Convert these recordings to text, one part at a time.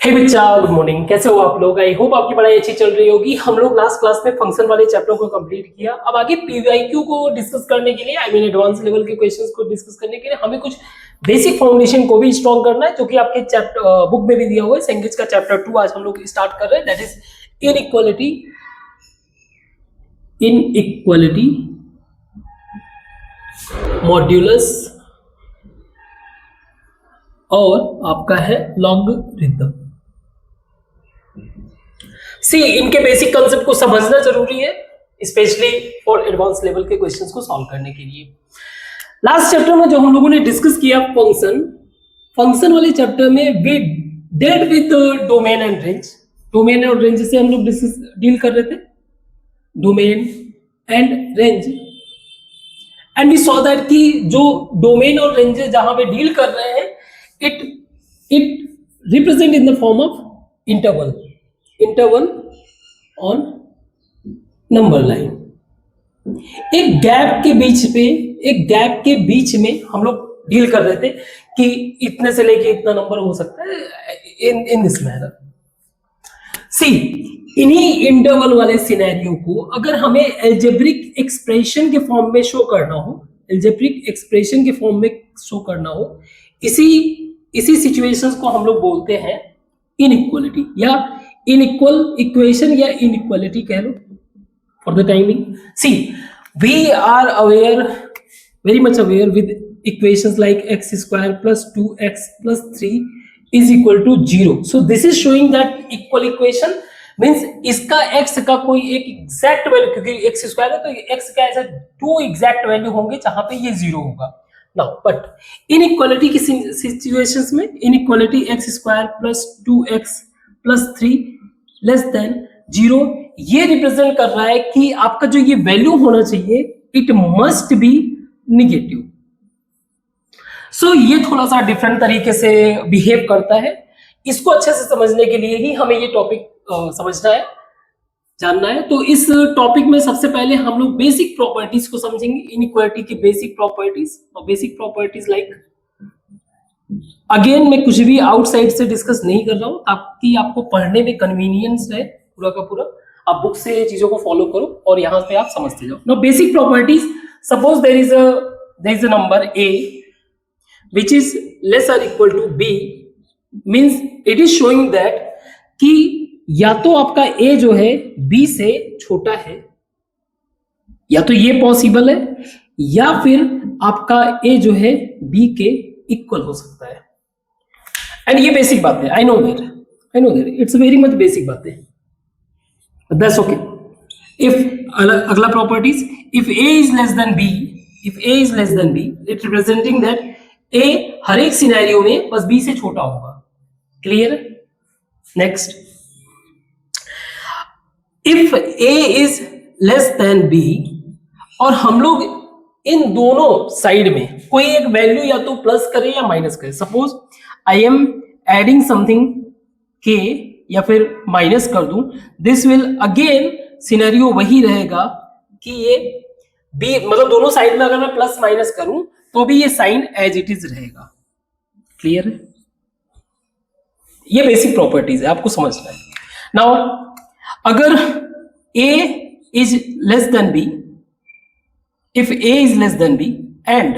हे बच्चा, good morning. कैसे हो आप लोग? आई होप आपकी पढ़ाई अच्छी चल रही होगी। हम लोग लास्ट क्लास में फंक्शन वाले चैप्टर को कंप्लीट किया। अब आगे पीवाईक्यू को डिस्कस करने के लिए, आई मीन एडवांस लेवल के क्वेश्चंस को डिस्कस करने के लिए हमें कुछ बेसिक फाउंडेशन को भी स्ट्रॉन्ग करना है, जो कि आपके चैप्टर बुक में भी दिया हुआ है। संगीत का चैप्टर 2 आज हम लोग स्टार्ट कर रहे हैं, दैट इज इनइक्वालिटी मॉड्यूलस और आपका है लॉगरिथम। सी, इनके बेसिक कंसेप्ट को समझना जरूरी है, स्पेशली फॉर एडवांस लेवल के क्वेश्चंस को सॉल्व करने के लिए। लास्ट चैप्टर में जो हम लोगों ने डिस्कस किया फंक्शन वाले चैप्टर में we dealt with domain and range. Domain और रेंज से हम लोग डील कर रहे थे, domain and range, and we saw that कि जो डोमेन और रेंज जहां पे डील कर रहे हैं it represent in the form of interval on number line। एक गैप के बीच में हम लोग डील कर रहे थे कि इतने से लेके इतना नंबर हो सकता है इन दिस मैनर। सी, इन्हीं इंटरवल वाले सिनेरियो को अगर हमें एल्जेब्रिक एक्सप्रेशन के फॉर्म में शो करना हो, इसी सिचुएशंस को हम लोग बोलते हैं इनइक्वालिटी, या इनइक्वल इक्वेशन, या इनइक्वालिटी कह लो for the timing. See, we are aware, very much aware with equations like x square plus 2x plus 3 is equal to 0। So this is showing that equal equation means इसका x का कोई एक exact value, क्योंकि x square है तो x का ऐसा 2 exact value होंगे जहां पे ये 0 होगा। Now, but इनइक्वालिटी की सिचुएशंस में inequality x square plus 2x plus 3 less than 0 ये रिप्रेजेंट कर रहा है कि आपका जो ये वैल्यू होना चाहिए इट मस्ट बी निगेटिव। सो ये थोड़ा सा डिफरेंट तरीके से बिहेव करता है। इसको अच्छे से समझने के लिए ही हमें ये टॉपिक समझना है, जानना है। तो इस टॉपिक में सबसे पहले हम लोग बेसिक प्रॉपर्टीज को समझेंगे, इनइक्वालिटी की बेसिक प्रॉपर्टीज। और बेसिक प्रॉपर्टीज लाइक, अगेन मैं कुछ भी आउटसाइड से डिस्कस नहीं कर रहा हूं ताकि आपको पढ़ने में कन्वीनियंस रहे पूरा का पूरा। आप बुक से चीजों को फॉलो करो और यहां से आप समझते जाओ। Now basic properties, suppose there is a number a which is less or equal to b, means it is showing that कि या तो आपका a जो है b से छोटा है, या तो ये पॉसिबल है, या फिर आपका a जो है b के इक्वल हो सकता है। एंड ये बेसिक बात है, I know that it's very much basic बात है, दैट्स ओके। इफ अगला properties, if a is less than b, it representing that a हर एक सिनेरियो में बस b से छोटा होगा। Clear? Next, if a is less than b, और हम लोग इन दोनों साइड में कोई एक वैल्यू या तो प्लस करे या माइनस करे। Suppose I am adding something k या फिर माइनस कर दूं, दिस विल अगेन सिनेरियो वही रहेगा कि ये b, मतलब दोनों साइड में अगर मैं प्लस माइनस करूं तो भी ये साइन एज इट इज रहेगा। क्लियर है? ये बेसिक प्रॉपर्टीज है, आपको समझना है। नाउ अगर a is less than b, if a is less than b and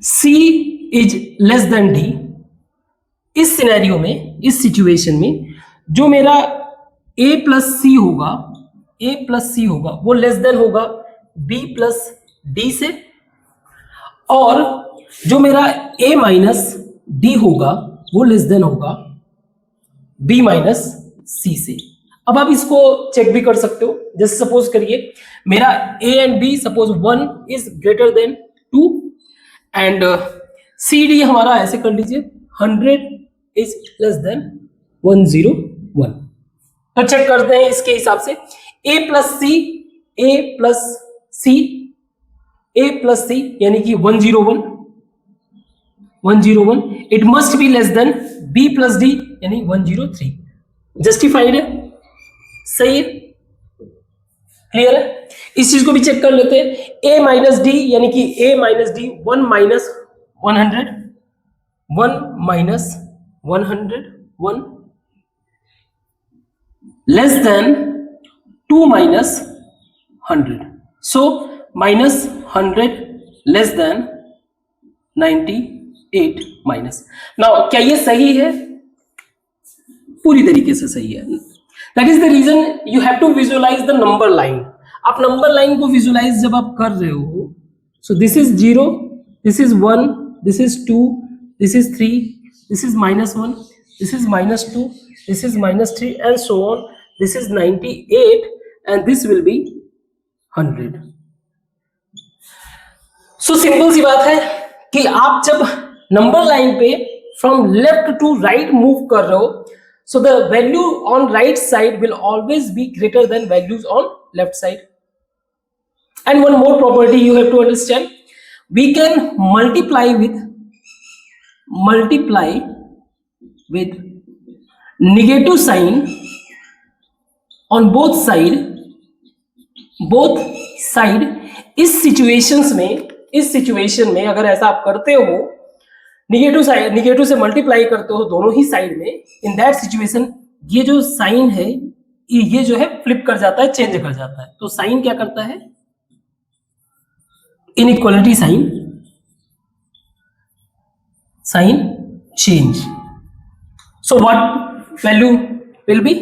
c is less than d, इस सिनेरियो में, इस सिचुएशन में जो मेरा a प्लस सी होगा वो लेस देन होगा b प्लस डी से, और जो मेरा a माइनस डी होगा वो लेस देन होगा b माइनस सी से। अब आप इसको चेक भी कर सकते हो, जैसे सपोज करिए मेरा a and b, suppose 1 is greater than 2 and C D हमारा ऐसे कर लीजिए 100 इज लेस देन 101। तो चेक करते हैं इसके हिसाब से a प्लस सी यानी कि 101, it must be less than b plus D यानी 103। जस्टिफाइड है? सही है? क्लियर है? इस चीज को भी चेक कर लेते हैं। a माइनस डी यानी कि a minus D 1 minus 100, 1 minus 101 less than 2 minus 100. So minus 100 less than 98 minus. Now क्या ये सही है? पूरी तरीके से सही है. That is the reason you have to visualize the number line. आप नंबर लाइन को विजुलाइज जब आप कर रहे हो, so this is 0, this is 1, this is 2, this is 3, this is -1, this is -2, this is -3 and so on. This is 98 and this will be 100. So simple सी बात है कि आप जब नंबर लाइन पे from left to right move कर रहे हो, so the value on right side will always be greater than values on left side. And one more property you have to understand, we can multiply with negative sign on both side. इस situation में अगर ऐसा आप करते हो, negative से multiply करते हो दोनों ही साइड में, इन दैट सिचुएशन ये जो साइन है ये जो है फ्लिप कर जाता है, चेंज कर जाता है. तो साइन क्या करता है? Inequality sign change. So what value will be?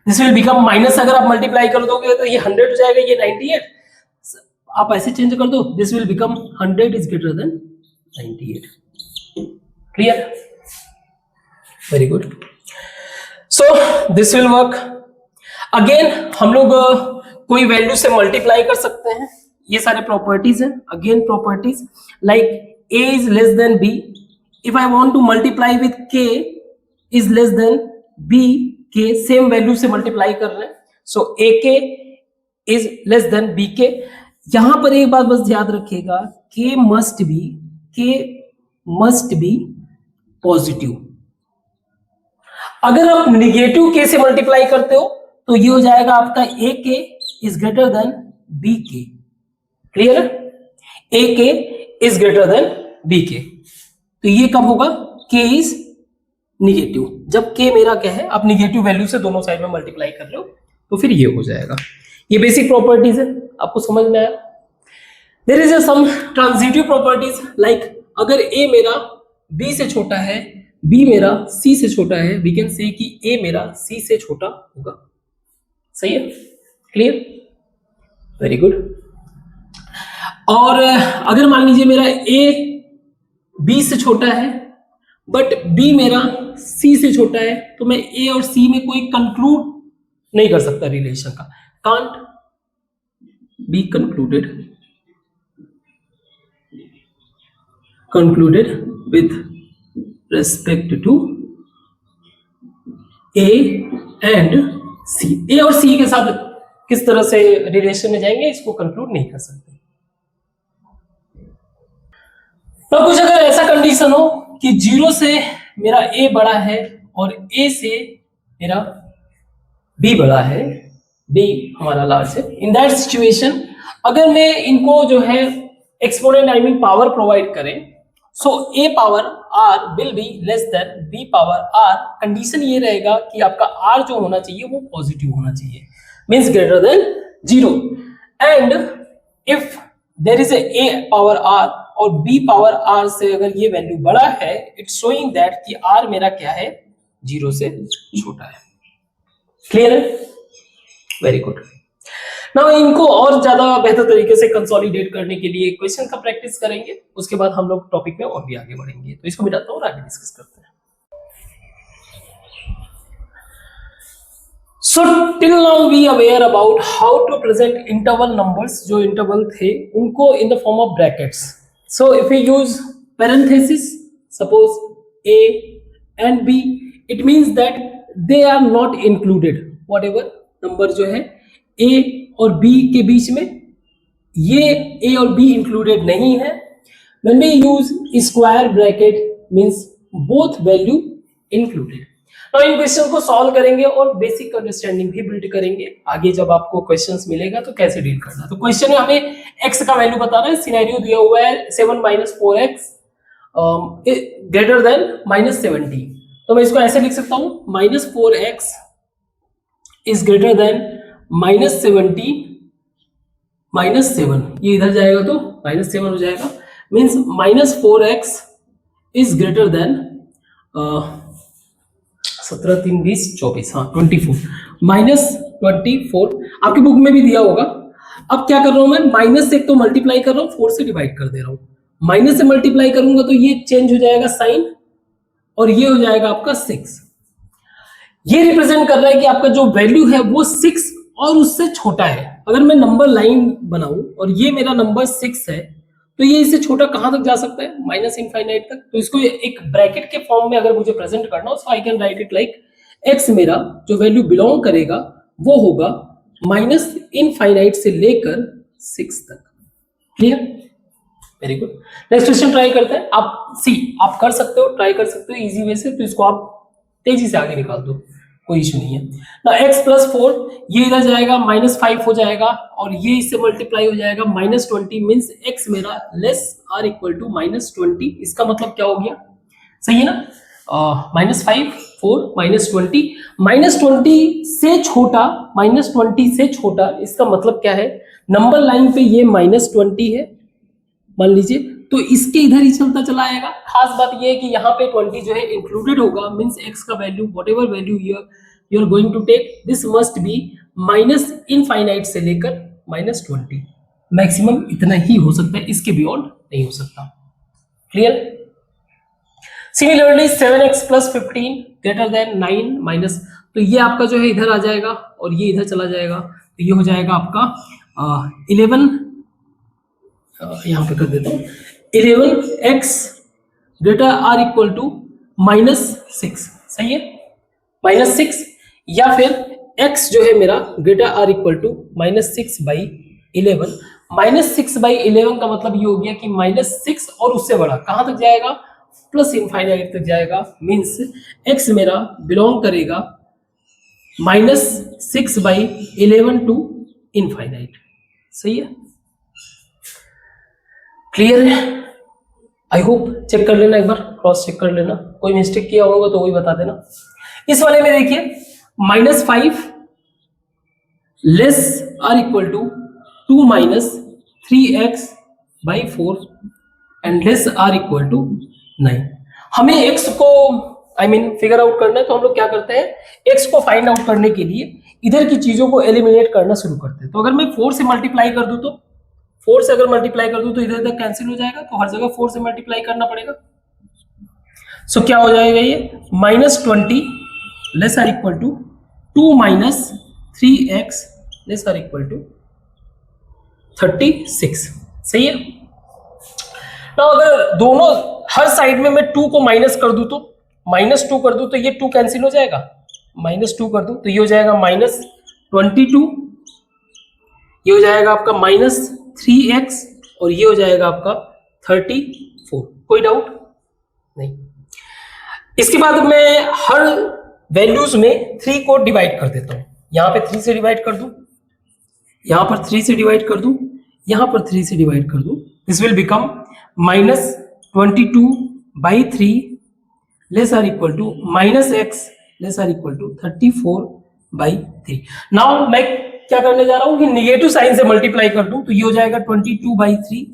This will become minus. अगर आप मल्टीप्लाई कर दोगे तो ये 100 हो जाएगा, ये 98. आप ऐसे चेंज कर दो, this will become 100 is greater then 98. Clear? Very good. So this will work. Again हम लोग कोई वैल्यू से मल्टीप्लाई कर सकते हैं. ये सारे प्रॉपर्टीज हैं. Again properties like a is less then b. If I want to multiply with k is less then b k, same value से मल्टीप्लाई कर रहे हैं. सो ak is less then bk. यहां पर एक बात बस याद रखिएगा, k मस्ट बी पॉजिटिव. अगर आप निगेटिव k से मल्टीप्लाई करते हो तो ये हो जाएगा आपका ak is greater then bk. Clear? ak is greater then bk. तो ये कब होगा? k is negative. जब k मेरा क्या है, आप निगेटिव वैल्यू से दोनों साइड में मल्टीप्लाई कर रहे हो तो फिर ये हो जाएगा. ये बेसिक प्रॉपर्टीज है, आपको समझ में आया? There is some transitive properties like अगर a मेरा b से छोटा है, b मेरा c से छोटा है, वी कैन से कि a मेरा c से छोटा होगा. सही है? क्लियर? Very good. और अगर मान लीजिए मेरा a b से छोटा है बट b मेरा c से छोटा है, तो मैं a और c में कोई कंक्लूड नहीं कर सकता रिलेशन का. Can't be concluded with respect to a and c. a और c के साथ किस तरह से रिलेशन में जाएंगे इसको कंक्लूड नहीं कर सकते. तो कुछ अगर ऐसा कंडीशन हो कि 0 से मेरा a बड़ा है और a से मेरा b बड़ा है, b हमारा लार्ज है, इन दैट सिचुएशन अगर मैं इनको जो है exponent I mean power provide करें, सो a power r will be less than b power r. Condition ये रहेगा कि आपका r जो होना चाहिए वो पॉजिटिव होना चाहिए, means greater than 0. And if there is a power r और b पावर r से अगर ये वैल्यू बड़ा है, इट्स शोइंग दैट कि r मेरा क्या है, 0 से छोटा है. क्लियर है? Very good. नाउ इनको और ज्यादा बेहतर तरीके से कंसोलिडेट करने के लिए क्वेश्चन का प्रैक्टिस करेंगे, उसके बाद हम लोग टॉपिक में और भी आगे बढ़ेंगे. तो इसको मिटाता हूं और आगे डिस्कस करते हैं. So till now we aware about how to present interval numbers. जो इंटरवल थे उनको in the form of brackets. So if you use parenthesis, suppose a and b, it means that they are not included. Whatever number जो है a और b के बीच में, ये a और b इंक्लूडेड नहीं है. When we use square bracket means both value included. Now in question को सॉल्व करेंगे और बेसिक अंडरस्टैंडिंग भी बिल्ड करेंगे. आगे जब आपको क्वेश्चंस मिलेगा तो कैसे डील करना. तो क्वेश्चन में हमें x का वैल्यू बता रहा है. सिनेरियो दिया हुआ है 7 - 4x ग्रेटर देन -70. तो मैं इसको ऐसे लिख सकता हूं, -4x इज ग्रेटर देन -70 -7, ये इधर जाएगा तो -7 हो जाएगा, means -4x is greater then 17 3 20 24, हाँ 24, -24 आपकी बुक में भी दिया होगा। अब क्या कर रहा हूं मैं, माइनस से एक तो मल्टीप्लाई कर रहा हूं, 4 से डिवाइड कर दे रहा हूं, माइनस से मल्टीप्लाई करूंगा तो ये चेंज हो जाएगा साइन और ये हो जाएगा आपका 6। ये रिप्रेजेंट कर रहा है कि आपका जो वैल्यू है वो 6 और उससे छोटा है। अगर मैं नंबर लाइन बनाऊं और ये मेरा नंबर 6 है तो ये इससे छोटा कहां तक जा सकता है, माइनस इनफाइनाइट तक। तो इसको एक ब्रैकेट के फॉर्म में अगर मुझे प्रेजेंट करना हो, so I can write it like x मेरा जो वैल्यू बिलोंग करेगा वो होगा माइनस इनफाइनाइट से लेकर 6 तक। Clear, very good. Next question try करते हैं। आप कर सकते हो, ट्राई कर सकते हो इजी वे से, तो इसको आप तेजी से आगे निकाल दो, कोई इशू नहीं है ना। x प्लस 4 ये इधर जाएगा, -5 हो जाएगा और ये इससे मल्टीप्लाई हो जाएगा, -20 मीन्स x मेरा लेस आर इक्वल टू -20। इसका मतलब क्या हो गया, सही है ना, -5 4 -20, -20 से छोटा, -20 से छोटा, इसका मतलब क्या है, नंबर लाइन पे ये -20 है मान लीजिए, तो इसके इधर ही चलता चला आएगा। खास बात ये है कि यहाँ पे 20 जो है इंक्लूडेड होगा, मींस x का value whatever value you are going to take this must be minus infinite से लेकर -20, मैक्सिमम इतना ही हो सकता है, इसके बियॉन्ड नहीं हो सकता। Clear. Similarly 7x plus 15 greater than 9 minus, तो ये आपका जो है इधर आ जाएगा और ये इधर चला जाएगा, तो ये हो जाएगा आपका 11, यहां पे कर देता हूं, 11x greater or equal to -6, सही है, -6, या फिर x जो है मेरा ग्रेटर आर इक्वल टू -6/11। -6/11 का मतलब ये हो गया कि -6 और उससे बड़ा कहां तक जाएगा, प्लस इनफाइनाइट तक जाएगा, मीन्स x मेरा बिलोंग करेगा -6/11 टू इनफाइनाइट। सही है, क्लियर है। आई होप, चेक कर लेना एक बार, क्रॉस चेक कर लेना, कोई मिस्टेक किया होगा तो वही बता देना। इस वाले में देखिए -5 less or equal to 2 -3x/4 and less or equal to 9। हमें x को फिगर आउट करना है, तो हम लोग क्या करते हैं, x को फाइंड आउट करने के लिए इधर की चीजों को एलिमिनेट करना शुरू करते हैं। तो अगर मैं 4 से मल्टीप्लाई कर दूं, तो 4 से अगर मल्टीप्लाई कर दूं तो इधर इधर कैंसिल हो जाएगा, तो हर जगह 4 से मल्टीप्लाई करना पड़ेगा। सो क्या हो जाएगा, ये -20 less or equal to 2 -3x less or equal to 36। सही है ना। अगर दोनों हर साइड में मैं 2 को माइनस कर दूं, तो -2 कर दूं तो ये 2 कैंसिल हो जाएगा, -2 कर दूं तो ये हो जाएगा -22, ये हो जाएगा आपका -3x और ये हो जाएगा आपका 34। कोई डाउट नहीं। इसके बाद मैं हर वैल्यूज में 3 को डिवाइड कर देता हूं, यहां पे 3 से डिवाइड कर दूं, यहां पर 3 से डिवाइड कर दूं, यहां पर 3 से डिवाइड कर दूं, this will become -22/3 less or equal to -x less or equal to 34/3। Now मैं क्या करने जा रहा हूं कि नेगेटिव साइन से मल्टीप्लाई कर दूं, तो ये हो जाएगा 22/3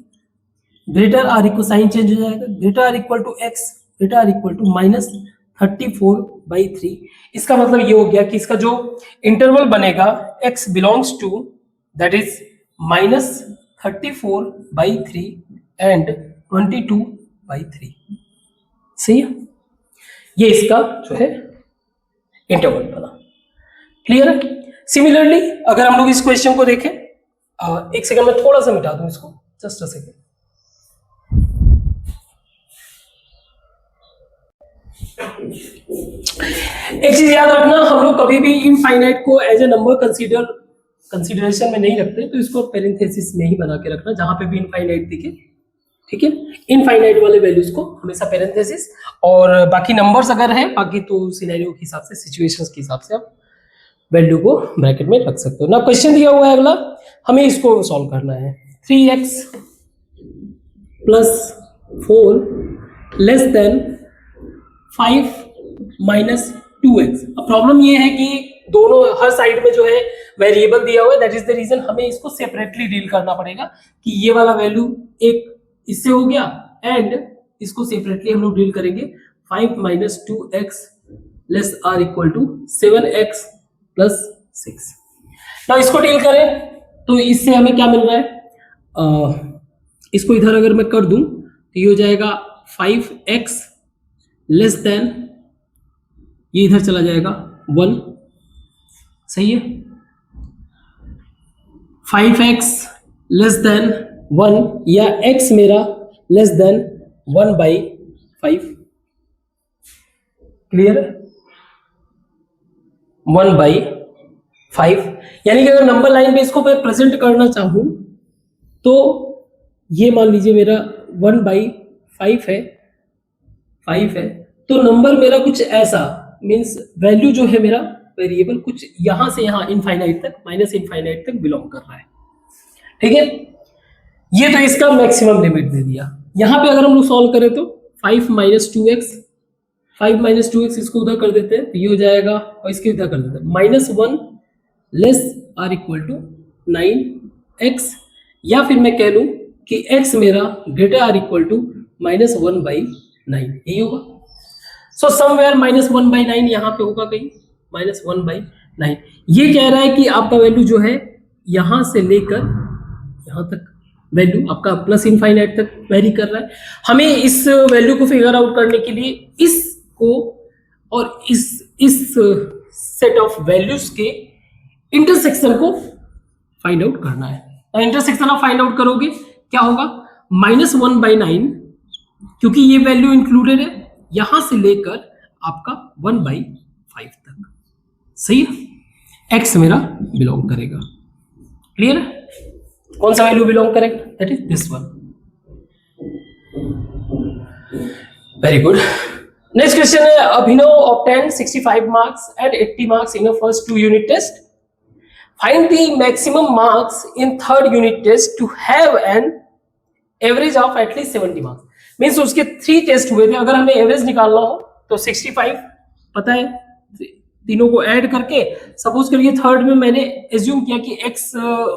greater or equal, sign change हो जाएगा, greater or equal to x greater or equal to -34/3। इसका मतलब ये हो गया कि इसका जो इंटरवल बनेगा x belongs to that is -34/3 and 22/3। सही है, ये इसका जो है इंटरवल बना। क्लियर है। सिमिलरली अगर हम लोग इस क्वेश्चन को देखें, एक सेकंड में थोड़ा सा मिटा दूं इसको, जस्ट अ सेकंड। एक चीज याद रखना, हम लोग कभी भी इनफाइनाइट को एज ए नंबर कंसीडरेशन में नहीं रखते, तो इसको पेरेंथेसिस में ही बना के रखना, जहां पे भी इनफाइनाइट दिखे, ठीक है। इनफाइनाइट वाले वैल्यूज को हमेशा पेरेंथेसिस, और बाकी नंबर्स अगर है, बाकी तो सिनेरियो के हिसाब से, सिचुएशंस के हिसाब से आप वैल्यू को ब्रैकेट में रख सकते हो ना। क्वेश्चन दिया हुआ है अगला, हमें इसको सॉल्व करना है। 3x + 4 < 5 minus 2x। अब प्रॉब्लम ये है कि दोनों हर साइड में जो है वेरिएबल दिया हुआ है, दैट इज द रीजन हमें इसको सेपरेटली डील करना पड़ेगा कि ये वाला वैल्यू एक इससे हो गया एंड इसको सेपरेटली हम लोग डील करेंगे 5 minus 2x less or equal to 7x plus 6। ना इसको डील करें तो इससे हमें क्या मिल रहा है, इसको इधर अगर मैं कर दूं तो ये हो जाएगा 5x लेस देन, ये इधर चला जाएगा 1, सही है। 5x लेस देन 1 या x मेरा लेस देन 1/5, क्लियर है, 1/5। यानी कि अगर नंबर लाइन पे इसको मैं प्रेजेंट करना चाहूं तो ये मान लीजिए मेरा 1/5 है, 5 है, तो नंबर मेरा कुछ ऐसा, मीन्स वैल्यू जो है मेरा वेरिएबल कुछ यहां से यहां इनफाइनाइट तक, माइनस इनफाइनाइट तक बिलोंग कर रहा है, ठीक है। ये तो इसका मैक्सिमम लिमिट दे दिया। यहां पे अगर हम लोग सॉल्व करें तो 5 माइनस 2x इसको उधर कर देते हैं तो ये हो जाएगा, और इसके उधर कर देते हैं -1 less or equal to 9x, या फिर मैं कह लूं कि x मेरा ग्रेटर आर इक्वल टू -1/9, यही होगा। सो समवेयर -1/9 यहाँ पे होगा कहीं, -1/9। ये कह रहा है कि आपका वैल्यू जो है यहां से लेकर यहां तक वैल्यू आपका प्लस इनफाइनाइट तक वेरी कर रहा है। हमें इस वैल्यू को फिगर आउट करने के लिए इसको और इस सेट ऑफ वैल्यूज के इंटरसेक्शन को फाइंड आउट करना है। तो इंटरसेक्शन आप फाइंड आउट करोगे क्या होगा, -1/9, क्योंकि ये वैल्यू इंक्लूडेड है, यहां से लेकर आपका 1/5 तक, सही है। x मेरा बिलोंग करेगा, क्लियर है। कौन सा वैल्यू बिलोंग करेगा, that is this one. Very good. Next question है, अभिनव obtained 65 marks and 80 marks in the first 2 unit test. Find the maximum marks in third unit test to have an average of at least 70 marks. Means उसके 3 test हुए थे, अगर हमें average निकालना हो तो 65 पता है, तीनों को ऐड करके सपोज करिए थर्ड में मैंने एज्यूम किया कि x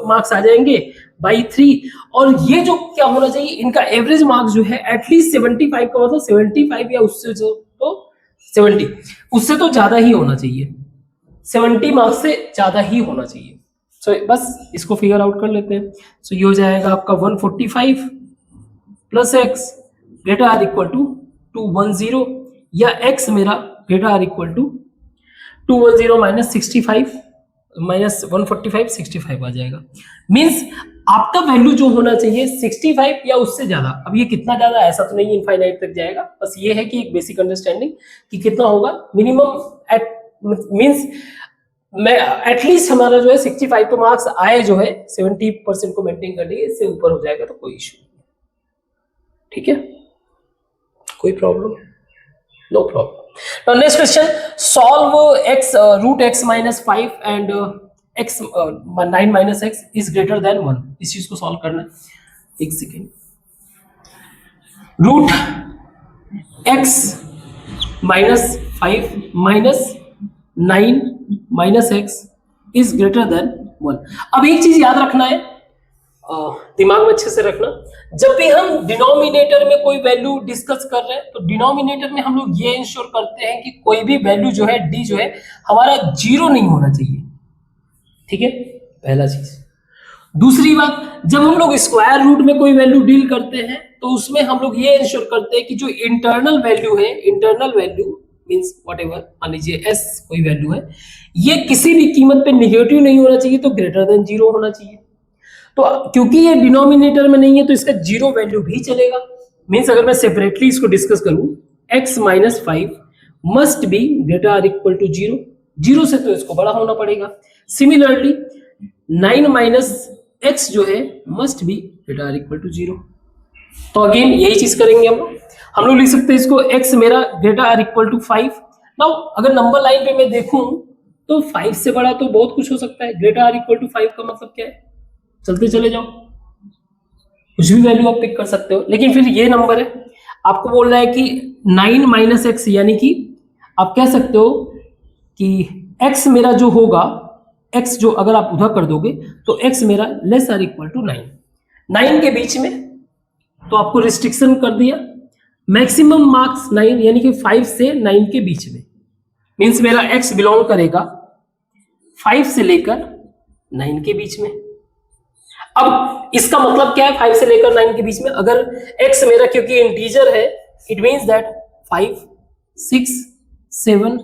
मार्क्स आ जाएंगे बाई 3, और ये जो क्या होना चाहिए, इनका एवरेज मार्क्स जो है एटलीस्ट 75 का मतलब 75 या उससे जो तो 70, उससे तो ज्यादा ही होना चाहिए, 70 मार्क्स से ज्यादा ही होना चाहिए। सो बस इसको फिगर आउट कर लेते हैं। सो ये हो जाएगा आपका 145 plus x greater or equal to 210, या x मेरा greater or equal to 210 minus 65 minus 145, 65 आ जाएगा। मीन्स आपका वैल्यू जो होना चाहिए 65 या उससे ज्यादा। अब ये कितना ज्यादा ऐसा तो नहीं इनफाइनाइट तक जाएगा, बस ये है कि एक बेसिक अंडरस्टैंडिंग कि कितना होगा मिनिमम एट, मीन्स मैं एटलीस्ट हमारा जो है 65 तो मार्क्स आए जो है 70% को मेंटेन कर लिए, इससे ऊपर हो जाएगा तो कोई इशू नहीं, ठीक है, कोई problem, no problem. Now next question, solve x root x minus 5 and x 9 minus x is greater than 1। इस चीज को सॉल्व करना है, एक second. Root x minus 5 minus 9 minus x is greater than 1। अब एक चीज याद रखना है, दिमाग में अच्छे से रखना, जब भी हम डिनोमिनेटर में कोई वैल्यू डिस्कस कर रहे हैं तो डिनोमिनेटर में हम लोग ये इंश्योर करते हैं कि कोई भी वैल्यू जो है d जो है हमारा 0 नहीं होना चाहिए, ठीक है, पहला चीज। दूसरी बात, जब हम लोग स्क्वायर रूट में कोई वैल्यू डील करते हैं तो उसमें हम लोग ये इंश्योर करते हैं कि जो इंटरनल वैल्यू है, इंटरनल वैल्यू मींस व्हाटएवर, मान लीजिए s कोई वैल्यू है, ये किसी भी कीमत पे नेगेटिव नहीं होना चाहिए, तो ग्रेटर देन 0 होना चाहिए। तो क्योंकि ये डिनोमिनेटर में नहीं है तो इसका 0 वैल्यू भी चलेगा। मींस अगर मैं सेपरेटली इसको डिस्कस करूं, x minus 5 must be greater or equal to 0, 0 से तो इसको बड़ा होना पड़ेगा। सिमिलरली 9 माइनस x जो है must be greater or equal to 0। तो अगेन यही चीज करेंगे हम लोग लिख सकते हैं इसको x मेरा greater or equal to 5। Now अगर नंबर लाइन पे मैं देखूं तो 5 से बड़ा तो बहुत कुछ हो सकता है, ग्रेटर आर इक्वल टू 5 का मतलब क्या है, चलते चले जाओ, कुछ भी वैल्यू आप पिक कर सकते हो। लेकिन फिर ये नंबर है, आपको बोल रहा है कि 9 माइनस एक्स यानी कि आप कह सकते हो कि x मेरा जो होगा, x जो अगर आप उधर कर दोगे तो x मेरा लेस आर इक्वल टू 9, 9 के बीच में, तो आपको रिस्ट्रिक्शन कर दिया, मैक्सिमम मार्क्स 9 यानी कि 5 से 9 के बीच में, मीन्स मेरा x बिलोंग करेगा 5 से लेकर 9 के बीच में। अब इसका मतलब क्या है 5 से लेकर 9 के बीच में? अगर x मेरा क्योंकि इंटीजर है, इट मीन्स दैट 5, 6, 7,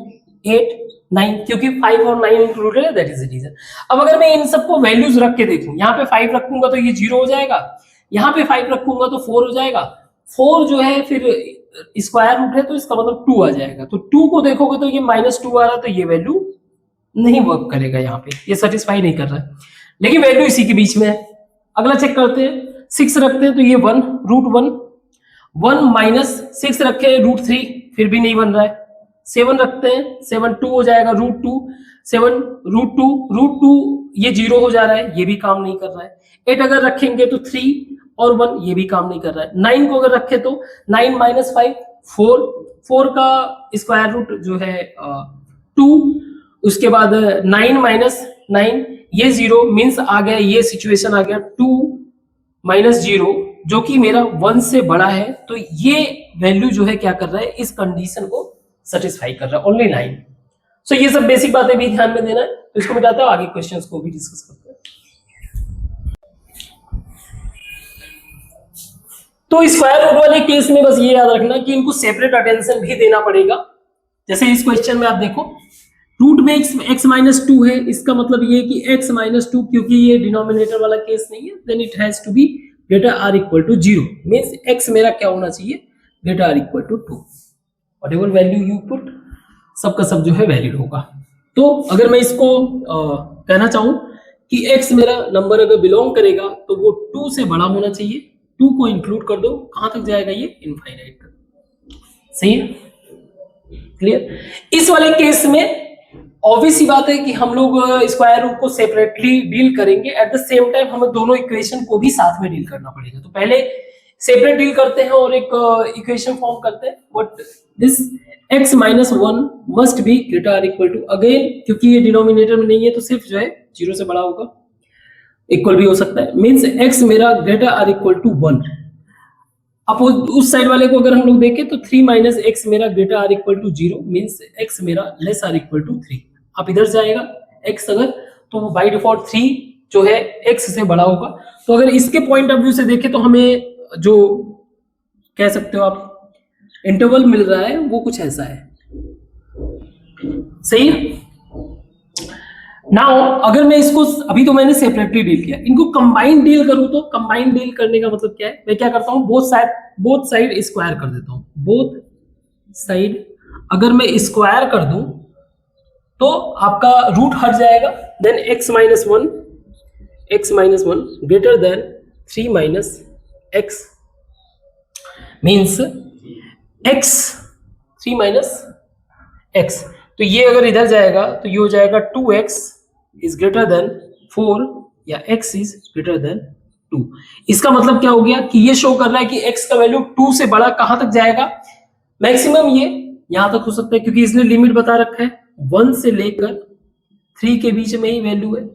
8, 9, क्योंकि 5 और 9 इंक्लूडेड है, दैट इज द रीजन। अब अगर मैं इन सबको वैल्यूज रख के देखूं, यहाँ पे 5 रखूंगा तो ये 0 हो जाएगा, यहाँ पे 5 रखूंगा तो 4 हो जाएगा, 4 जो है फिर स्क्वायर रूट है तो इसका मतलब 2 आ जाएगा, तो 2 को देखोगे तो ये -2 आ रहा है, तो ये वैल्यू नहीं वर्क करेगा, यहाँ पे ये सेटिस्फाई नहीं कर रहा है, लेकिन वैल्यू इसी के बीच में है। अगला चेक करते हैं, 6 रखते हैं तो ये 1 √1, 1 माइनस 6 रखे √3, फिर भी नहीं बन रहा है। 7 रखते हैं, 7 2 हो जाएगा √2, 7 √2 ये 0 हो जा रहा है, ये भी काम नहीं कर रहा है। 8 अगर रखेंगे तो 3 और 1, ये भी काम नहीं कर रहा है। 9 को अगर रखे तो 9 माइनस 5 4 का स्क्वायर रूट जो है 2, उसके बाद 9 माइनस 9 ये 0, मीन्स आ गया, ये सिचुएशन आ गया 2 माइनस 0 जो कि मेरा 1 से बड़ा है, तो ये वैल्यू जो है क्या कर रहा है, इस कंडीशन को सेटिस्फाई कर रहा है, ओनली 9। सो ये सब बेसिक बातें भी ध्यान में देना है, तो इसको मिटाते हैं, आगे क्वेश्चंस को भी डिस्कस करते हैं। तो स्क्वायर रूट वाले केस में बस ये याद रखना कि इनको सेपरेट अटेंशन भी देना पड़ेगा। जैसे इस क्वेश्चन में आप देखो, रूट में x माइनस 2 है, इसका मतलब ये कि x माइनस 2, क्योंकि ये डिनोमिनेटर वाला केस नहीं है, then it has to be greater or equal to 0, means x मेरा क्या होना चाहिए, greater or equal to 2, whatever value you put, सबका सब जो है वैलिड होगा। तो अगर मैं इसको कहना चाहूं कि x मेरा नंबर अगर बिलोंग करेगा तो वो 2 से बड़ा होना चाहिए, 2 को इंक्लूड कर दो, कहां तक जाएगा ये, इनफाइनाइट तक। सही है, क्लियर। इस वाले केस में ऑब्वियस ही बात है कि हम लोग स्क्वायर रूट को सेपरेटली डील करेंगे, एट द सेम टाइम हमें दोनों इक्वेशन को भी साथ में डील करना पड़ेगा। तो पहले सेपरेट डील करते हैं और एक इक्वेशन फॉर्म करते हैं, but this x minus 1 must be greater or equal to, again क्योंकि ये डिनोमिनेटर में नहीं है तो सिर्फ जो है 0 से बड़ा होगा, इक्वल भी हो सकता है, मीन्स x मेरा ग्रेटर आर इक्वल टू 1। अब उस साइड वाले को अगर हम लोग देखें तो 3 माइनस एक्स मेरा greater or equal to 0, means x मेरा लेस आर इक्वल टू 3। अब इधर जाएगा x अगर, तो वो बाई डिफॉल्ट 3 जो है x से बड़ा होगा। तो अगर इसके पॉइंट ऑफ व्यू से देखें तो हमें जो कह सकते हो आप इंटरवल मिल रहा है वो कुछ ऐसा है, सही है। नाउ अगर मैं इसको, अभी तो मैंने सेपरेटली डील किया, इनको कंबाइंड डील करूं तो कंबाइंड डील करने का मतलब क्या है, मैं क्या करता हूं, बोथ साइड स्क्वायर कर देता हूं। बोथ साइड अगर मैं स्क्वायर कर दूं तो आपका रूट हट जाएगा, then x minus 1 greater than 3 minus x, means x 3 minus x, तो ये अगर इधर जाएगा तो ये हो जाएगा 2x इज ग्रेटर देन 4 या x इज ग्रेटर देन 2। इसका मतलब क्या हो गया कि ये शो कर रहा है कि x का वैल्यू 2 से बड़ा कहां तक जाएगा, मैक्सिमम ये यहां तक हो सकता है, क्योंकि इसने लिमिट बता रखा है 1 से लेकर 3 के बीच में ही वैल्यू है,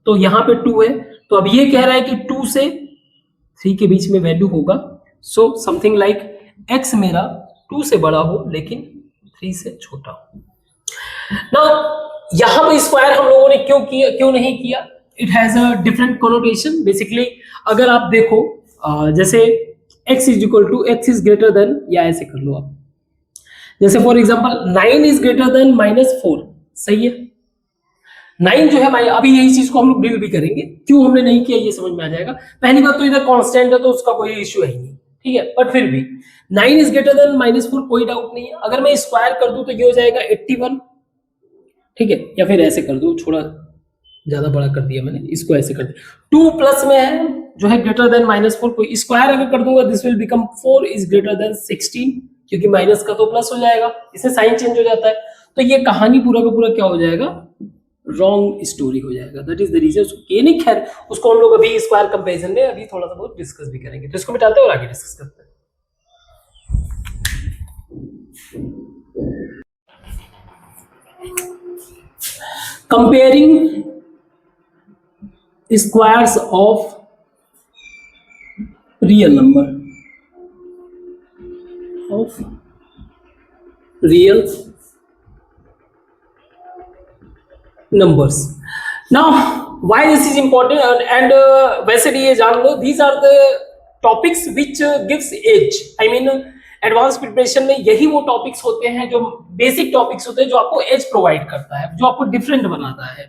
तो यहां पे 2 है, तो अब ये कह रहा है कि 2 से 3 के बीच में वैल्यू होगा। सो समथिंग लाइक x मेरा 2 से बड़ा हो लेकिन 3 से छोटा हो। नाउ यहां पर स्क्वायर हम लोगों ने क्यों नहीं किया, it has a different connotation. Basically अगर आप देखो जैसे x is equal to x is greater than, या ऐसे कर लो आप, जैसे for example 9 is greater than -4, सही है। 9 जो है, अभी यही चीज को हम लोग डील भी करेंगे, क्यों हमने नहीं किया ये समझ में आ जाएगा। पहली बात तो इधर कांस्टेंट है तो उसका कोई इश्यू है नहीं, ठीक है, बट फिर भी 9 इज ग्रेटर देन -4 कोई डाउट नहीं है। अगर मैं स्क्वायर कर दूं तो ये हो जाएगा 81, ठीक है, या फिर ऐसे कर दो, थोड़ा ज्यादा बड़ा कर दिया मैंने, इसको ऐसे कर दिया, 2 प्लस में है जो है ग्रेटर देन -4, कोई स्क्वायर अगर कर दूंगा this will become 4 is greater then 16, क्योंकि माइनस का तो प्लस हो जाएगा, इससे साइन चेंज हो जाता है, तो ये कहानी पूरा का पूरा क्या हो जाएगा, रॉन्ग स्टोरी हो जाएगा। That is the reason. ये नहीं, खैर उसको हम लोग अभी स्क्वायर कंपैरिजन में अभी थोड़ा सा बहुत डिस्कस भी करेंगे, तो इसको मिटाते हैं और आगे डिस्कस करते हैं। Comparing squares of real number of real numbers. Now why this is important and वैसे भी ये जान लो, these are the topics which gives edge. I mean advance preparation में यही वो टॉपिक्स होते हैं जो बेसिक टॉपिक्स होते हैं जो आपको एज प्रोवाइड करता है, जो आपको डिफरेंट बनाता है.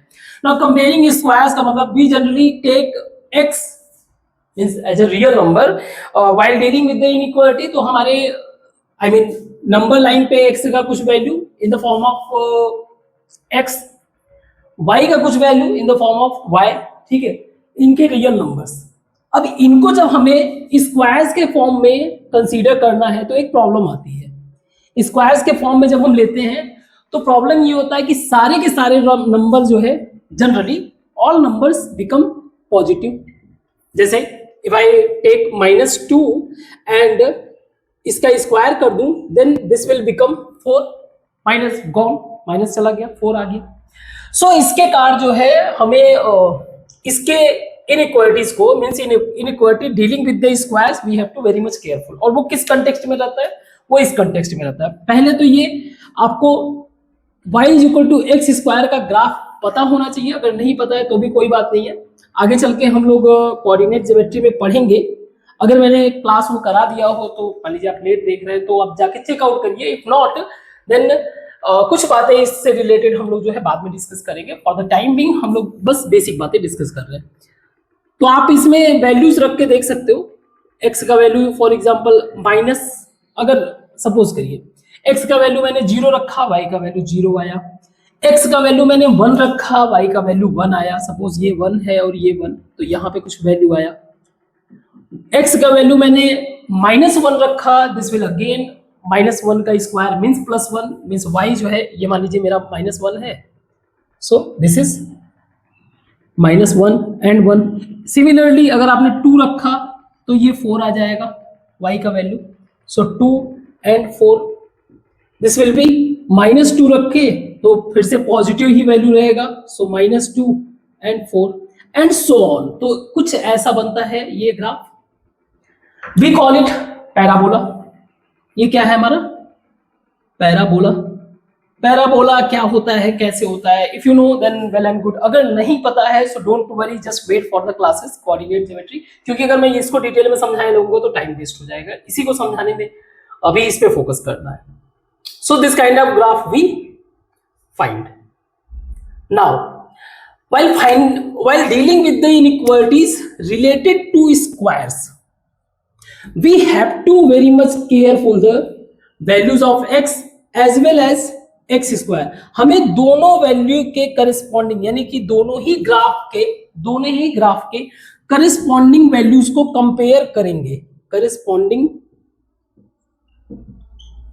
नाउ कंपेयरिंग स्क्वायर्स का मतलब we generally take x means as a real number while dealing with the inequality. तो हमारे I mean नंबर लाइन पे x का कुछ value in the form of x, y का कुछ value in the form of y, ठीक है, इनके रियल नंबर्स. अब इनको जब हमें स्क्वायर्स के फॉर्म में कंसीडर करना है तो एक प्रॉब्लम आती है. स्क्वायर्स के फॉर्म में जब हम लेते हैं तो प्रॉब्लम ये होता है कि सारे के सारे नंबर जो है generally all numbers become positive. जैसे इफ आई टेक -2 एंड इसका स्क्वायर कर दूं then this will become 4, minus gone, minus चला गया, 4 आ गया. सो इसके कारण जो है हमें इसके इनइक्वालिटीज को means inequality dealing with the squares we have to very much careful. और वो किस कंटेक्स्ट में रहता है? वो इस कंटेक्स्ट में रहता है. पहले तो ये आपको y = x² का ग्राफ पता होना चाहिए. अगर नहीं पता है तो भी कोई बात नहीं है, आगे चल के हम लोग कोऑर्डिनेट ज्योमेट्री में पढ़ेंगे. अगर मैंने क्लास वो करा दिया हो तो मान लीजिए आप लेट देख रहे हैं तो आप जाके चेकआउट करिए. इफ नॉट देन कुछ बातें इससे रिलेटेड हम लोग जो है बाद में डिस्कस करेंगे. फॉर द टाइम बिंग हम लोग बस बेसिक बातें डिस्कस कर रहे हैं. तो आप इसमें वैल्यूज रख के देख सकते हो. x का वैल्यू फॉर एग्जांपल माइनस, अगर सपोज करिए x का वैल्यू मैंने 0 रखा, y का वैल्यू 0 आया. x का वैल्यू मैंने 1 रखा, y का वैल्यू 1 आया. सपोज ये 1 है और ये 1, तो यहाँ पे कुछ वैल्यू आया. x का वैल्यू मैंने -1 रखा, दिस विल अगेन -1 का स्क्वायर मींस +1 मींस y जो है ये मान लीजिए मेरा -1 है. So this is -1 and 1. Similarly अगर आपने 2 रखा तो ये 4 आ जाएगा y का value. So 2 and 4 this will be -2 रखे तो फिर से पॉजिटिव ही वैल्यू रहेगा. So -2 and 4 and so on. तो कुछ ऐसा बनता है ये graph. We call it parabola. ये क्या है हमारा? पैराबोला. पैराबोला क्या होता है, कैसे होता है? If you know then well and good. अगर नहीं पता है so don't worry, just wait for the classes coordinate geometry. क्योंकि अगर मैं इसको डिटेल में समझाने लगूंगा तो टाइम वेस्ट हो जाएगा. इसी को समझाने में अभी इस पे फोकस करना है. So this kind of graph we find. Now while dealing with the inequalities related to squares, we have to very much careful the values of x as well as x². हमें दोनों value के corresponding यानी कि दोनों ही graph के corresponding values को compare करेंगे. Corresponding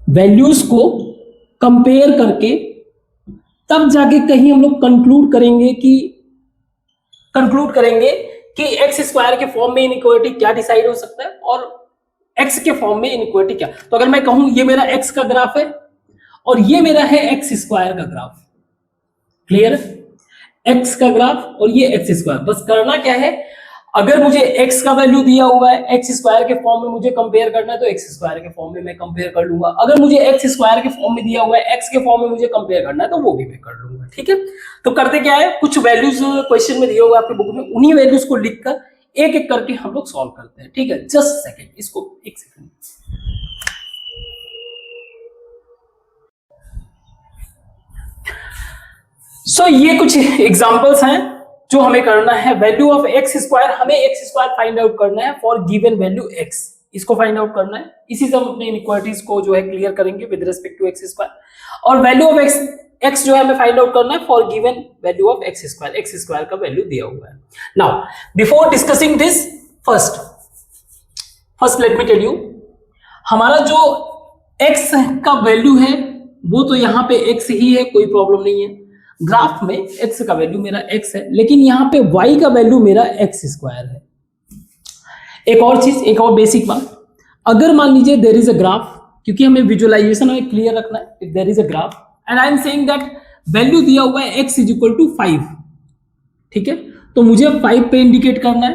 values को कंपेयर करके तब जाके कहीं हम लोग कंक्लूड करेंगे कि x² के फॉर्म में इनइक्वालिटी क्या डिसाइड हो सकता है और x के फॉर्म में इनइक्वालिटी क्या. तो अगर मैं कहूं ये मेरा x का ग्राफ है और ये मेरा है x² का ग्राफ. क्लियर? x का ग्राफ और ये x². बस करना क्या है, अगर मुझे x का वैल्यू दिया हुआ है x² के फॉर्म में मुझे कंपेयर करना है तो x² के फॉर्म में मैं कंपेयर कर लूंगा. अगर मुझे x² के फॉर्म में दिया हुआ है x के फॉर्म में मुझे कंपेयर करना है तो वो भी मैं कर लूंगा. ठीक है? तो करते क्या है, कुछ वैल्यूज क्वेश्चन में दिए हुए आपके बुक में, उन्हीं वैल्यूज को लिखकर एक एक करके हम लोग सॉल्व करते हैं. ठीक है? जस्ट सेकेंड, इसको एक सेकेंड. सो ये कुछ एग्जांपल्स हैं जो हमें करना है. वैल्यू ऑफ x², हमें x² फाइंड आउट करना है फॉर गिवन वैल्यू x. इसको फाइंड आउट करना है. इसी से हम अपने इनइक्वालिटीज को जो है क्लियर करेंगे विद रिस्पेक्ट टू x². और वैल्यू ऑफ x जो है हमें फाइंड आउट करना है for given value of x² का वैल्यू दिया हुआ है. Now before discussing this, first let me tell you, हमारा जो x का वैल्यू है वो तो यहाँ पे x ही है, कोई प्रॉब्लम नहीं है. ग्राफ में x का वैल्यू मेरा x है, लेकिन यहाँ पे y का वैल्यू मेरा x² है. एक और चीज, एक और बेसिक बात, अगर मान लीजिए देयर इज अ ग्राफ, क्योंकि हमें विजुअलाइजेशन में क्लियर रखना है. If there is a graph and I am saying that value दिया हुआ है x इज इक्वल टू 5, ठीक है, तो मुझे 5 पे इंडिकेट करना है,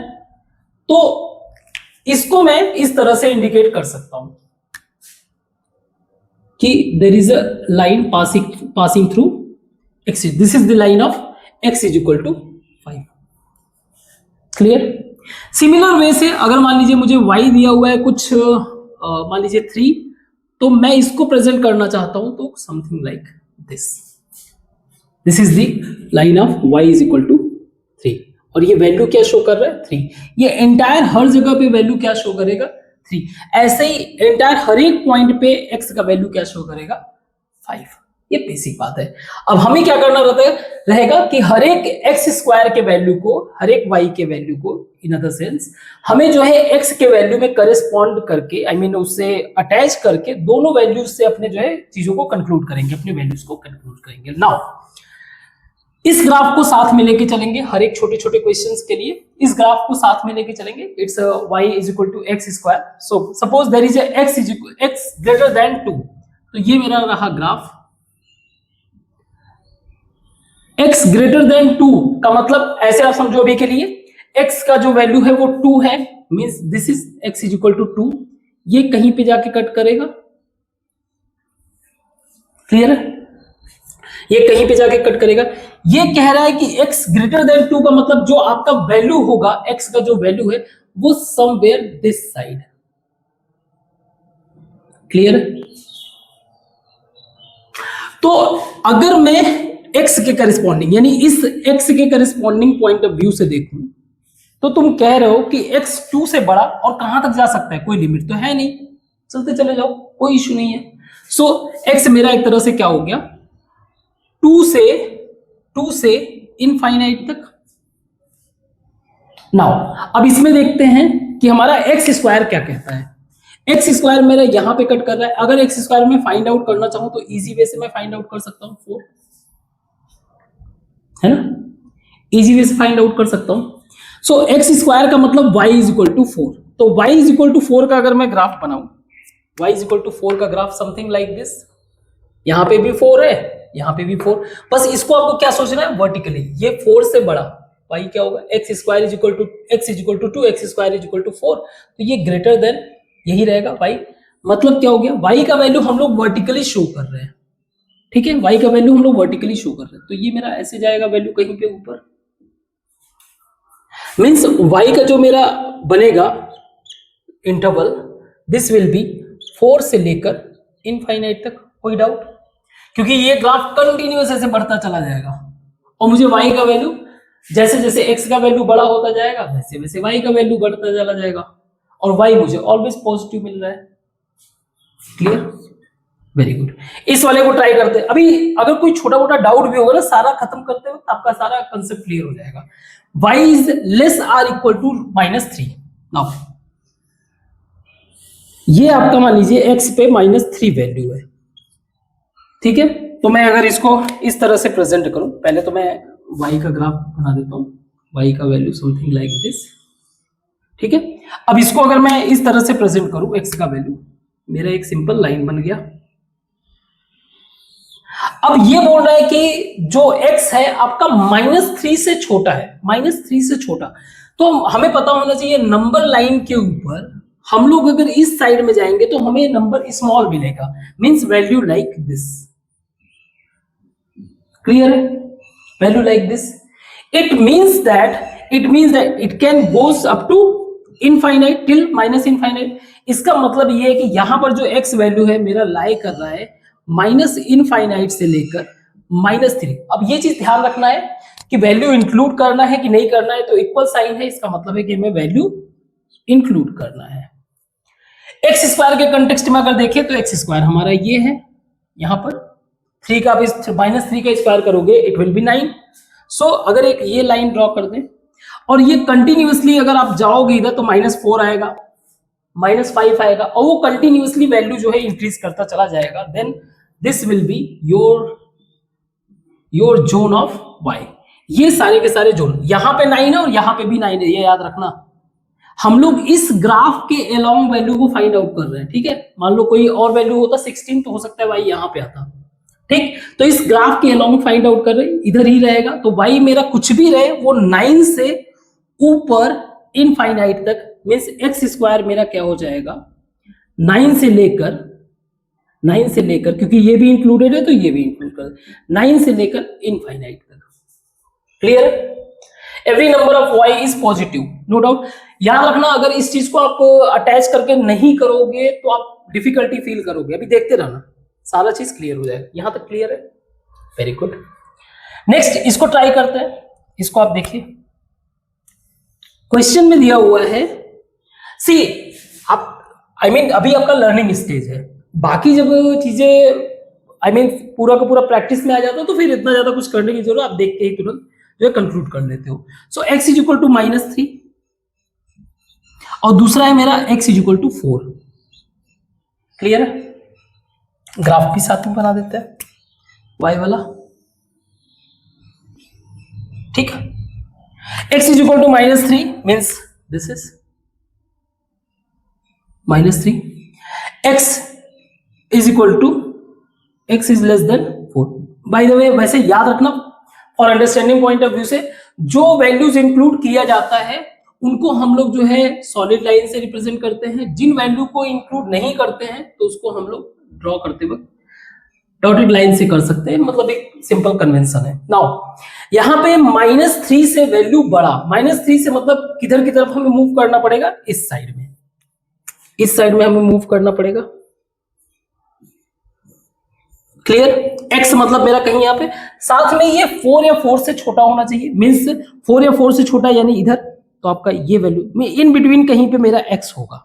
तो इसको मैं इस तरह से इंडिकेट कर सकता हूं कि there is a line passing through x, this is the line of x is equal to 5। Clear? Similar way से अगर मान लीजिए मुझे y दिया हुआ है कुछ मान लीजिए 3, तो मैं इसको प्रेजेंट करना चाहता हूं तो something like this is the line of y is equal to 3, और ये वैल्यू क्या शो कर रहा है 3, ये एंटायर हर जगह पे वैल्यू क्या शो करेगा 3, ऐसे ही एंटायर हर एक पॉइंट पे x का वैल्यू क्या शो करेगा 5। ये बेसिक बात है। अब हमें क्या करना रहेगा कि हर एक एक्स स्क्वायर के वैल्यू को, हर एक y के वैल्यू को, इन अदर सेंस हमें जो है x के वैल्यू में करेस्पॉन्ड करके, आई मीन उससे अटैच करके दोनों वैल्यूज से अपने जो है चीजों को कंक्लूड करेंगे, अपने वैल्यूज को कंक्लूड करेंगे। नाउ इस ग्राफ को साथ में लेके चलेंगे हर एक छोटे छोटे क्वेश्चंस के लिए, इस ग्राफ को साथ में लेके चलेंगे। It's y is equal to x square, so suppose there is x is equal x greater than 2, तो ये मेरा रहा ग्राफ। x ग्रेटर देन 2 का मतलब ऐसे आप समझो अभी के लिए x का जो वैल्यू है वो 2 है, means this is x is equal to 2, ये कहीं पे जाके कट करेगा, क्लियर है, ये कहीं पे जाके कट करेगा। ये कह रहा है कि x ग्रेटर देन 2 का मतलब जो आपका वैल्यू होगा, x का जो वैल्यू है वो समवेयर दिस साइड, क्लियर। तो अगर मैं x के करस्पॉन्डिंग, यानी इस x के करस्पॉन्डिंग पॉइंट ऑफ व्यू से देखूं, तो तुम कह रहे हो कि x 2 से बड़ा और कहां तक जा सकता है, कोई लिमिट तो है नहीं, चलते चले जाओ, कोई इश्यू नहीं है। सो x मेरा एक तरह से क्या हो गया 2 से इनफाइनाइट तक। नाउ अब इसमें देखते हैं कि हमारा एक्स स्क्वायर क्या कहता है। एक्स स्क्वायर मेरा यहां पे कट कर रहा है, अगर एक्स स्क्वायर में फाइंड आउट करना चाहूं तो इजी वे से मैं फाइंड आउट कर सकता हूं 4, है ना, इजी वे से फाइंड आउट कर सकता हूं। सो एक्स स्क्वायर का मतलब y इज इक्वल टू 4, तो y इज इक्वल टू 4 का अगर मैं ग्राफ बनाऊं, y इज इक्वल टू 4 का ग्राफ समथिंग लाइक दिस, यहां पे भी 4 है, यहां पे भी 4, बस इसको आपको क्या सोचना है वर्टिकली, ये 4 से बड़ा y क्या होगा, x square is equal to x is equal to 2, x square is equal to 4, तो ये ग्रेटर देन यही रहेगा y, मतलब क्या हो गया y का वैल्यू हम लोग वर्टिकली शो कर रहे हैं, ठीक है, y का वैल्यू हम लोग वर्टिकली शो कर रहे हैं, तो ये मेरा ऐसे जाएगा वैल्यू कहीं पे ऊपर, मींस y का जो मेरा बनेगा इंटरवल दिस विल बी 4 से लेकर इनफाइनाइट तक, कोई डाउट, क्योंकि ये ग्राफ कंटिन्यूअस ऐसे बढ़ता चला जाएगा और मुझे y का वैल्यू जैसे जैसे x का वैल्यू बड़ा होता जाएगा वैसे वैसे y का वैल्यू बढ़ता चला जाएगा, और y मुझे ऑलवेज पॉजिटिव मिल रहा है, क्लियर, वेरी गुड। इस वाले को ट्राई करते हैं। अभी अगर कोई छोटा मोटा डाउट भी होगा ना, सारा खत्म करते वक्त आपका सारा कंसेप्ट क्लियर हो जाएगा। y is less or equal to -3, now ये आपका मान लीजिए x पे -3 वैल्यू है, ठीक है, तो मैं अगर इसको इस तरह से प्रेजेंट करूं, पहले तो मैं y का ग्राफ बना देता हूं, y का वैल्यू समथिंग लाइक दिस, ठीक है। अब इसको अगर मैं इस तरह से प्रेजेंट करूं, x का वैल्यू, मेरा एक सिंपल लाइन बन गया। अब ये बोल रहा है कि जो x है आपका -3 से छोटा है, -3 से छोटा, तो हमें पता होना चाहिए नंबर लाइन के ऊपर हम लोग अगर इस साइड में जाएंगे तो हमें नंबर स्मॉल मिलेगा, means value like this, clear है, value like this, it means that it can goes up to infinite till minus infinite. इसका मतलब ये है कि यहां पर जो x वैल्यू है मेरा लाई कर रहा है माइनस इनफाइनाइट से लेकर -3। अब ये चीज ध्यान रखना है कि वैल्यू इंक्लूड करना है कि नहीं करना है, तो इक्वल साइन है, इसका मतलब है कि हमें वैल्यू इंक्लूड करना है। एक्स स्क्वायर के कंटेक्स्ट में अगर देखें तो एक्स स्क्वायर हमारा ये है, यहां पर 3 का -3 का स्क्वायर करोगे इट विल बी 9। सो अगर एक ये लाइन ड्रॉ कर दें और ये कंटिन्यूअसली अगर आप जाओगे इधर तो -4 आएगा, -5 आएगा, और वो कंटिन्यूअसली वैल्यू जो है इंक्रीज करता चला जाएगा, then this will be your zone of y। ये सारे के सारे जोन, यहां पे 9 है और यहां पे भी 9 है, ये याद रखना। हम लोग इस ग्राफ के अलोंग वैल्यू को फाइंड आउट कर रहे हैं, ठीक है। मान लो कोई और वैल्यू होता 16 तो हो सकता है y यहां पे आता, ठीक, तो इस ग्राफ के अलोंग फाइंड आउट कर रहे हैं, इधर ही रहेगा, तो y मेरा कुछ भी रहे वो 9 से ऊपर इनफाइनाइट तक, मीन्स एक्स स्क्वायर मेरा क्या हो जाएगा 9 से लेकर क्योंकि ये भी इंक्लूडेड है तो ये भी इंक्लूड कर 9 से लेकर इनफाइनाइट तक। Clear? Every number of y is positive, no doubt. याद रखना, अगर इस चीज को आप अटैच करके नहीं करोगे तो आप डिफिकल्टी फील करोगे। अभी देखते रहना, सारा चीज क्लियर हो जाएगा। यहां तक क्लियर है? Very good. नेक्स्ट इसको ट्राई करते हैं। इसको आप देखिए, क्वेश्चन में दिया हुआ है, सी आप अभी आपका लर्निंग स्टेज है, बाकी जब चीजें पूरा का पूरा प्रैक्टिस में आ जाता है तो फिर इतना ज्यादा कुछ करने की जरूरत, आप देख के ही तुरंत जो है कंक्लूड कर लेते हो। So x is equal to -3 और दूसरा है मेरा x is equal to 4। Clear है? ग्राफ भी साथ में बना देते हैं y वाला। ठीक है, x is equal to -3 means this is -3, x is equal to x is less than 4। By the way, वैसे याद रखना और अंडरस्टैंडिंग पॉइंट ऑफ व्यू से जो वैल्यूज इंक्लूड किया जाता है उनको हम लोग जो है सॉलिड लाइन से रिप्रेजेंट करते हैं, जिन वैल्यू को इंक्लूड नहीं करते हैं तो उसको हम लोग ड्रॉ करते वक्त डॉटेड लाइन से कर सकते हैं, मतलब एक सिंपल कन्वेंशन है। नाउ यहां पे -3 से वैल्यू बड़ा, -3 से मतलब किधर की तरफ हमें मूव करना पड़ेगा, इस साइड में, इस साइड में हमें मूव करना पड़ेगा। क्लियर? x मतलब मेरा कहीं यहाँ पे, साथ में ये 4 या 4 से छोटा होना चाहिए, मीन्स 4 या 4 से छोटा यानी इधर, तो आपका ये वैल्यू में इन बिटवीन कहीं पे मेरा x होगा।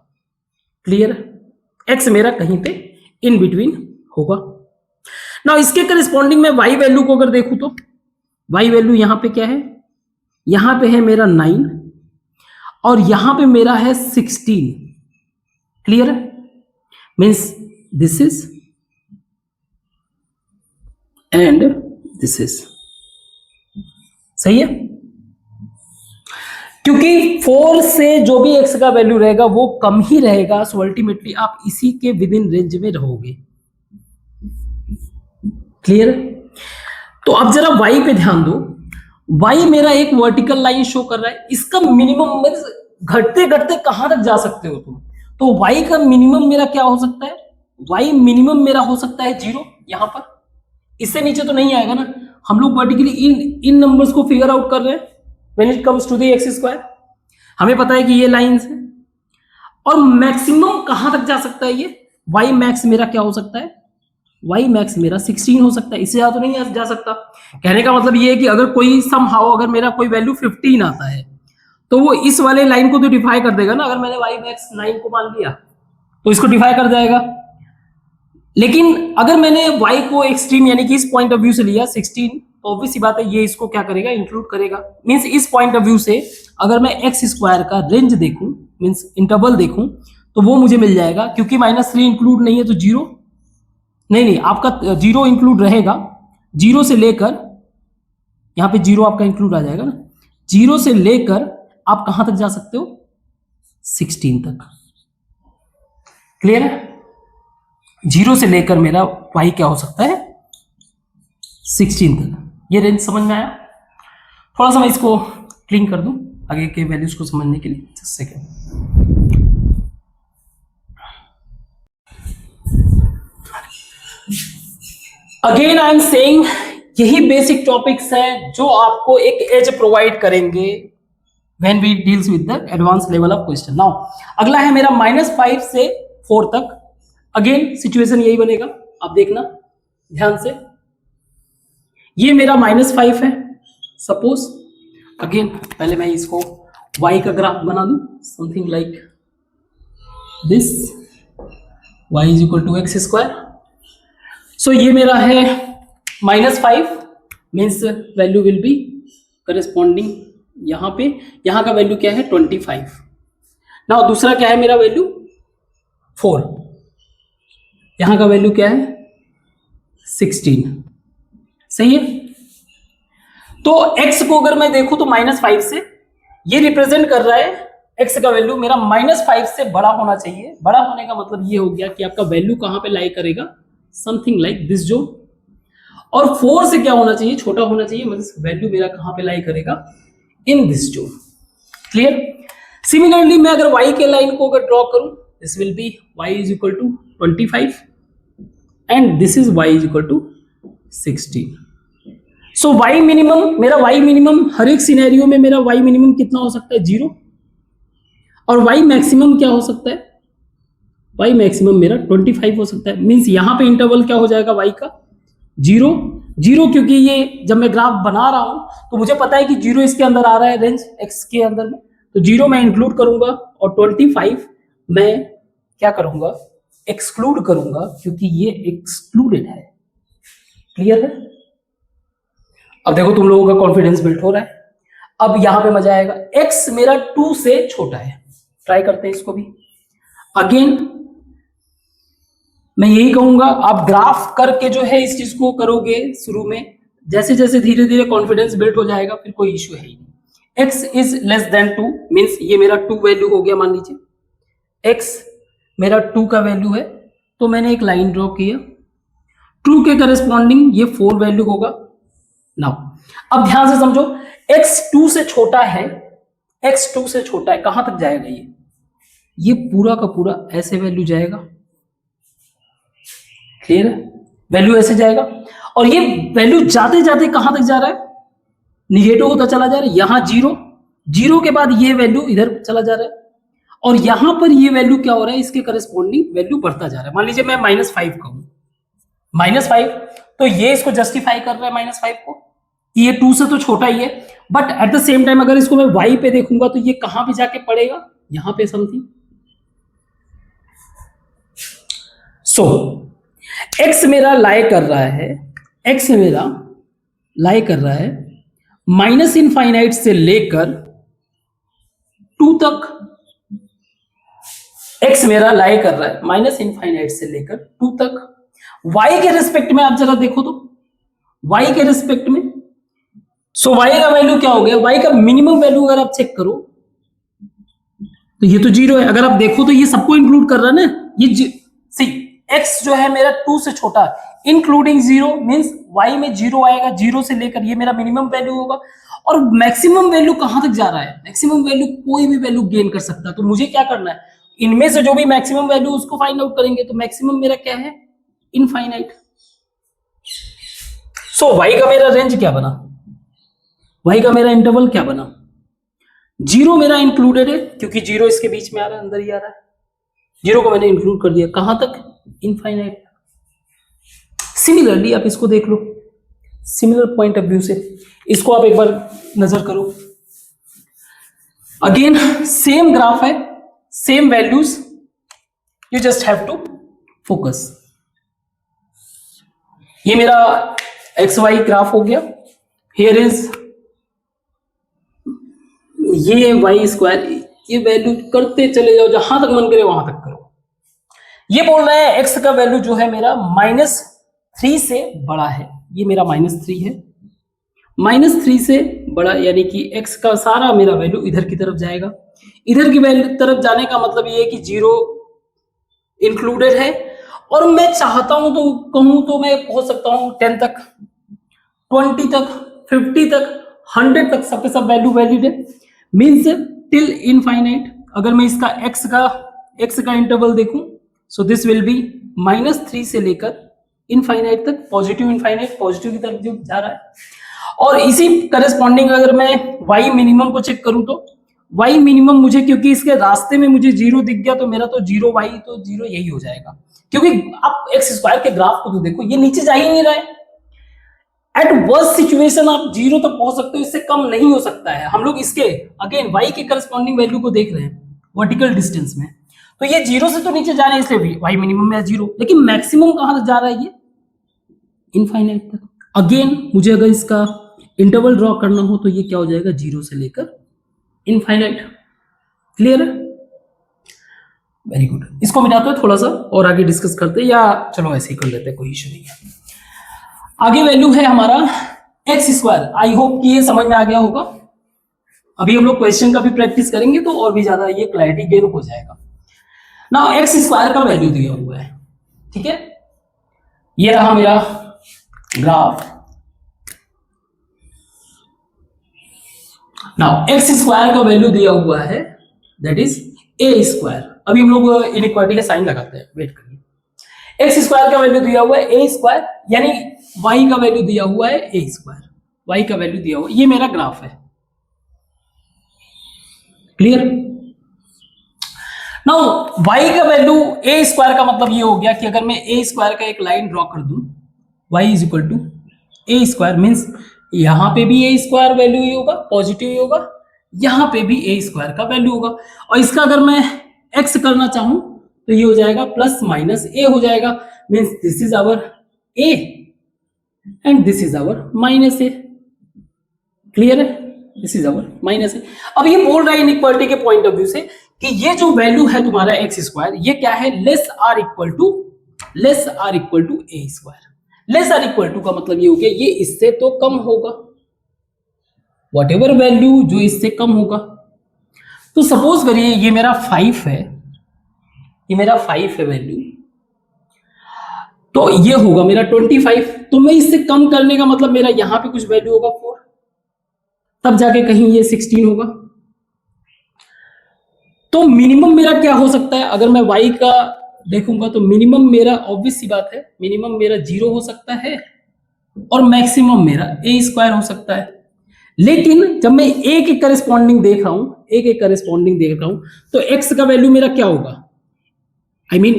क्लियर? x मेरा कहीं पे इन बिटवीन होगा। ना इसके करस्पॉन्डिंग में y वैल्यू को अगर देखूं तो y वैल्यू यहां पे क्या है, यहां पे है मेरा 9 और यहां पे मेरा है 16। Clear? Means this is and this is, सही है? क्योंकि 4 से जो भी x का वैल्यू रहेगा वो कम ही रहेगा, सो अल्टीमेटली आप इसी के विद इन रेंज में रहोगे। क्लियर? तो अब जरा y पे ध्यान दो, y मेरा एक वर्टिकल लाइन शो कर रहा है, इसका मिनिमम घटते घटते कहां तक जा सकते हो तुम, तो y का मिनिमम मेरा क्या हो सकता है, y मिनिमम मेरा हो सकता है 0, यहां पर, इससे नीचे तो नहीं आएगा ना। हम लोग वर्टिकली इन नंबर्स को फिगर आउट कर रहे हैं when it comes to the x square. हमें पता है कि ये लाइंस है और मैक्सिमम कहां तक जा सकता है, ये y मैक्स मेरा क्या हो सकता है, y मैक्स मेरा 16 हो सकता है, इससे ज्यादा तो नहीं जा सकता। कहने का मतलब ये है कि अगर कोई समहाउ अगर मेरा कोई वैल्यू 15 आता है तो वो इस वाले लाइन को तो डिफाई कर देगा ना। अगर मैंने y मैक्स 9 को मान लिया तो इसको डिफाई कर जाएगा, लेकिन अगर मैंने y को एक्सट्रीम यानी कि इस पॉइंट ऑफ व्यू से लिया 16, तो ऑब्वियस सी बात है ये इसको क्या करेगा, इंक्लूड करेगा। मींस इस पॉइंट ऑफ व्यू से अगर मैं x स्क्वायर का रेंज देखूं, मींस इंटरवल देखूं, तो वो मुझे मिल जाएगा, क्योंकि -3 इंक्लूड नहीं है तो 0 नहीं आपका 0 इंक्लूड रहेगा, 0 से लेकर यहां पे 0 आपका इंक्लूड आ जाएगा ना, 0 से लेकर आप कहां तक जा सकते हो, 16 तक। क्लियर है? 0 से लेकर मेरा y क्या हो सकता है, 16 तक। ये रेंज समझ में आया? थोड़ा सा मैं इसको क्लीन कर दूं आगे के वैल्यूज को समझने के लिए, just second. Again I am saying, यही बेसिक टॉपिक्स हैं जो आपको एक एज प्रोवाइड करेंगे when we deals with the advance level of question. Now अगला है मेरा -5 से 4 तक। अगेन सिचुएशन यही बनेगा, आप देखना ध्यान से। ये मेरा -5 है सपोज। अगेन पहले मैं इसको y का ग्राफ बना दूं, something like this, y is equal to x square. So ये मेरा है -5 means value will be corresponding यहां पे, यहां का वैल्यू क्या है 25। नाउ दूसरा क्या है मेरा वैल्यू 4, यहां का वैल्यू क्या है 16। सही है? तो x को अगर मैं देखूं तो -5 से ये रिप्रेजेंट कर रहा है, x का वैल्यू मेरा -5 से बड़ा होना चाहिए। बड़ा होने का मतलब ये हो गया कि आपका वैल्यू कहां पे लाई करेगा, समथिंग लाइक दिस जोन। और 4 से क्या होना चाहिए, छोटा होना चाहिए, मतलब वैल्यू मेरा कहां पे लाई करेगा, in this zone. Clear. Similarly मैं अगर y के लाइन को अगर ड्रॉ करूं, this will be y is equal to 25 and this is y is equal to 16। So y minimum, मेरा y मिनिमम हर एक सिनेरियो में मेरा y मिनिमम कितना हो सकता है, 0। और y मैक्सिमम क्या हो सकता है, y मैक्सिमम मेरा 25 हो सकता है। मींस यहां पे इंटरवल क्या हो जाएगा y का, 0 0, क्योंकि ये जब मैं ग्राफ बना रहा हूं तो मुझे पता है कि 0 इसके अंदर आ रहा है, रेंज x के अंदर में, तो 0 मैं इंक्लूड करूंगा और 25 मैं क्या करूंगा, एक्सक्लूड करूंगा, क्योंकि ये एक्सक्लूडेड है। क्लियर है। अब देखो तुम लोगों का कॉन्फिडेंस बिल्ड हो रहा है। अब यहां पे मजा आएगा, x मेरा 2 से छोटा है, ट्राई करते हैं इसको भी। अगेन मैं यही कहूंगा, आप ग्राफ करके जो है इस चीज को करोगे शुरू में, जैसे जैसे धीरे धीरे कॉन्फिडेंस बिल्ड हो जाएगा फिर कोई इश्यू है ही नहीं। x is less then 2 means ये मेरा 2 वैल्यू हो गया, मान लीजिए x मेरा 2 का वैल्यू है, तो मैंने एक लाइन ड्रॉ किया, 2 के करस्पॉन्डिंग ये 4 वैल्यू होगा। नाउ अब ध्यान से समझो, x 2 से छोटा है, x 2 से छोटा है, कहां तक जाएगा ये पूरा का पूरा ऐसे वैल्यू जाएगा। क्लियर है, वैल्यू ऐसे जाएगा, और ये वैल्यू जाते जाते कहां तक जा रहा है, निगेटिव होता चला जा रहा है। यहां 0 0 के बाद ये वैल्यू इधर चला जा रहा है, और यहां पर ये वैल्यू क्या हो रहा है, इसके करस्पॉन्डिंग वैल्यू बढ़ता जा रहा है। मान लीजिए मैं -5 कहूं, -5, तो ये इसको जस्टिफाई कर रहा है -5 को, ये 2 से तो छोटा ही है, but at the same time अगर इसको मैं y पे देखूंगा तो ये कहां पे जाके पड़ेगा, यहां पे समथिंग। सो x मेरा लाई कर रहा है, x मेरा लाई कर रहा है -इनफाइनाइट से लेकर 2 तक। x मेरा लाई कर रहा है -इनफाइनाइट से लेकर 2 तक। y के रिस्पेक्ट में आप जरा देखो तो, y के रिस्पेक्ट में, सो y का वैल्यू क्या हो गया, y का मिनिमम वैल्यू अगर आप चेक करो तो ये तो 0 है। अगर आप देखो तो ये सबको इंक्लूड कर रहा है ना, ये सी x जो है मेरा 2 से छोटा इंक्लूडिंग 0 मींस y में 0 आएगा, 0 से लेकर ये मेरा मिनिमम वैल्यू होगा। और मैक्सिमम वैल्यू कहां तक जा रहा है, मैक्सिमम वैल्यू कोई भी वैल्यू गेन कर सकता है, तो मुझे क्या करना है, इनमें से जो भी मैक्सिमम वैल्यू उसको फाइंड आउट करेंगे। तो मैक्सिमम मेरा क्या है, इनफाइनाइट। सो y का मेरा रेंज क्या बना, y का मेरा इंटरवल क्या बना, 0 मेरा इंक्लूडेड है क्योंकि 0 इसके बीच में आ रहा है, अंदर ही आ रहा है, 0 को मैंने इंक्लूड कर दिया, कहां तक, इनफाइनाइट। सिमिलरली आप इसको देख लो, सिमिलर पॉइंट ऑफ व्यू से इसको आप एक बार नजर करो। अगेन सेम ग्राफ है, same values, you just have to focus. ये मेरा एक्स वाई ग्राफ हो गया, हियर इज ये वाई स्क्वायर, ये वैल्यू करते चले जाओ, जहां तक मन करे वहां तक करो। ये बोल रहा है एक्स का वैल्यू जो है मेरा -3 से बड़ा है, ये मेरा -3 है, -3 से बड़ा, यानी कि x का सारा मेरा वैल्यू इधर की तरफ जाएगा। इधर की वैल्यू तरफ जाने का मतलब ये है कि 0 इंक्लूडेड है, और मैं चाहता हूं तो कहूं तो मैं पहुंच सकता हूं 10 तक, 20 तक, 50 तक, 100 तक, सबके सब वैल्यू वैलिड है, मीन्स टिल इनफाइनाइट। अगर मैं इसका x का इंटरवल देखूं, सो दिस विल बी -3 से लेकर इनफाइनाइट तक, पॉजिटिव इनफाइनाइट, पॉजिटिव की तरफ जो जा रहा है। और इसी करस्पॉन्डिंग अगर मैं y मिनिमम को चेक करूं तो y मिनिमम मुझे, क्योंकि इसके रास्ते में मुझे 0 दिख गया, तो मेरा तो 0 y तो 0 यही हो जाएगा, क्योंकि आप एक्स स्क्वायर के ग्राफ को तो देखो, ये नीचे जा ही नहीं रहा है। एट वर्स्ट सिचुएशन आप 0 तक पहुंच सकते हो, इससे कम नहीं हो सकता है। हम लोग इसके अगेन y के करस्पॉन्डिंग वैल्यू को देख रहे हैं वर्टिकल डिस्टेंस में, तो ये 0 से तो नीचे जा रहे हैं, इसलिए y मिनिमम में 0, लेकिन मैक्सिमम कहां तक जा रहा है, ये इनफाइनाइट तक। अगेन मुझे अगर इसका इंटरवल ड्रॉ करना हो तो ये क्या हो जाएगा, 0 से लेकर इनफाइनाइट। क्लियर है, वेरी गुड। इसको मिटाते हैं थोड़ा सा और आगे डिस्कस करते हैं, या चलो ऐसे ही कर लेते हैं, कोई इशू नहीं है। आगे वैल्यू है हमारा एक्स स्क्वायर। आई होप कि ये समझ में आ गया होगा। अभी हम लोग क्वेश्चन का भी प्रैक्टिस करेंगे तो और भी ज्यादा ये क्लैरिटी गेन हो जाएगा। ना एक्स स्क्वायर का वैल्यू दिया हुआ है, ठीक है, ये रहा मेरा ग्राफ नाउ एक्स स्क्वायर का वैल्यू दिया हुआ है दैट इज ए स्क्वायर। अभी हम लोग इनइक्वालिटी का साइन लगाते हैं, वेट करिए। एक्स स्क्वायर का वैल्यू दिया हुआ है ए स्क्वायर, यानी वाई का वैल्यू दिया हुआ है ए स्क्वायर, वाई का वैल्यू दिया हुआ है, ये मेरा ग्राफ है। क्लियर? नाउ वाई का वैल्यू ए स्क्वायर का मतलब ये हो गया कि अगर मैं ए स्क्वायर का एक लाइन ड्रॉ कर दूं, y is equal to a square, means यहां पे भी ए स्क्वायर वैल्यू ही होगा, पॉजिटिव ही होगा, यहां पे भी ए स्क्वायर का वैल्यू होगा। और इसका अगर मैं एक्स करना चाहूं तो ये हो जाएगा प्लस माइनस ए हो जाएगा, means this is our a and this is our minus a. Clear है? This is our minus a. अब ये बोल रहा है इनइक्वालिटी के पॉइंट ऑफ व्यू से कि ये जो वैल्यू है तुम्हारा एक्स स्क्वायर, ये क्या है, less or equal to a square. Less or equal to का मतलब ये हो गया ये इससे तो कम होगा, वॉट एवर वैल्यू जो इससे कम होगा। तो सपोज करिए ये मेरा 5 है, ये मेरा 5 है वैल्यू, तो ये होगा मेरा 25। तो मैं इससे कम करने का मतलब मेरा यहां पे कुछ वैल्यू होगा 4, तब जाके कहीं ये 16 होगा। तो मिनिमम मेरा क्या हो सकता है, अगर मैं y का देखूंगा तो मिनिमम मेरा ऑब्वियस सी बात है, मिनिमम मेरा 0 हो सकता है और मैक्सिमम मेरा ए स्क्वायर हो सकता है। लेकिन जब मैं एक एक करस्पॉन्डिंग देख रहा हूं, तो x का वैल्यू मेरा क्या होगा, I mean,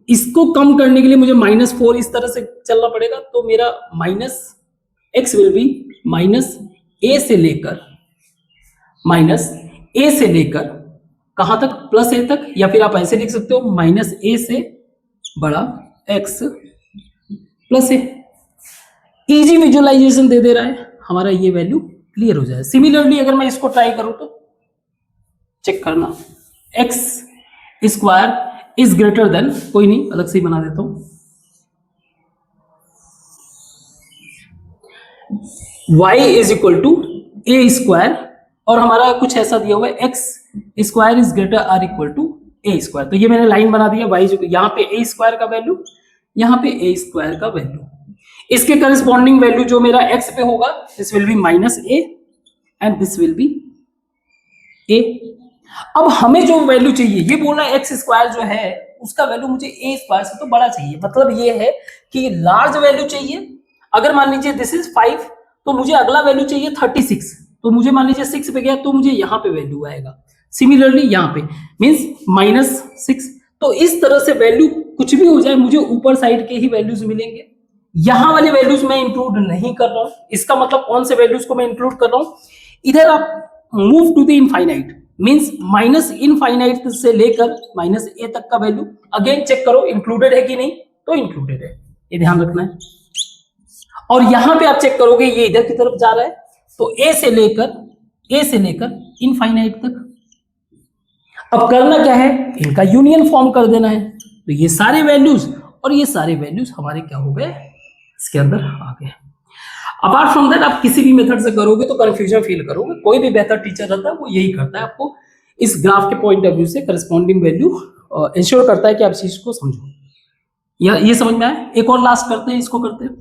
इसको कम करने के लिए मुझे -4 इस तरह से चलना पड़ेगा। तो मेरा minus x will be minus a से लेकर कहां तक, प्लस ए तक, या फिर आप ऐसे लिख सकते हो माइनस ए से बड़ा एक्स प्लस ए। इजी विजुअलाइजेशन दे रहा है, हमारा ये वैल्यू क्लियर हो जाए। सिमिलरली अगर मैं इसको ट्राई करूं तो चेक करना, x square is greater than, कोई नहीं अलग से ही बना देता हूं, y is equal to a square, और हमारा कुछ ऐसा दिया हुआ है x square is greater or equal to a square. तो ये मैंने लाइन बना दिया, y यहाँ पे ए स्क्वायर का वैल्यू, यहाँ पे ए स्क्वायर का वैल्यू, इसके करस्पॉन्डिंग वैल्यू जो मेरा x पे होगा this will be minus a and this will be a. अब हमें जो वैल्यू चाहिए, ये बोल रहा है एक्स स्क्वायर जो है उसका वैल्यू मुझे ए स्क्वायर से तो बड़ा चाहिए, मतलब ये है कि लार्ज वैल्यू चाहिए। अगर मान लीजिए दिस इज 5 तो मुझे अगला वैल्यू चाहिए 36, तो मुझे मान लीजिए 6 पे गया तो मुझे यहाँ पे वैल्यू आएगा, सिमिलरली यहाँ पे मीन्स -6। तो इस तरह से वैल्यू कुछ भी हो जाए मुझे ऊपर साइड के ही वैल्यूज मिलेंगे, यहाँ वाले वैल्यूज मैं इंक्लूड नहीं कर रहा हूँ। इसका मतलब कौन से वैल्यूज को मैं इंक्लूड कर रहा हूँ, इधर आप move to the infinite, means minus infinite से लेकर माइनस ए तक का वैल्यू अगेन चेक करो इंक्लूडेड है कि नहीं, तो इंक्लूडेड है, ये ध्यान रखना है। और यहां पे आप चेक करोगे ये इधर की तरफ जा रहा है, तो ए से लेकर इनफाइनाइट तक। अब करना क्या है, इनका यूनियन फॉर्म कर देना है। तो ये सारे वैल्यूज और ये सारे वैल्यूज हमारे क्या हो गए, इसके अंदर आ गए। अपार्ट फ्रॉम दैट आप किसी भी मेथड से करोगे तो कंफ्यूजन फील करोगे, कोई भी बेहतर टीचर रहता है वो यही करता है, आपको इस ग्राफ के पॉइंट ऑफ व्यू से करस्पॉन्डिंग वैल्यू इंश्योर करता है कि आप चीज को समझो। या ये समझ में आया? एक और लास्ट करते हैं, इसको करते हैं,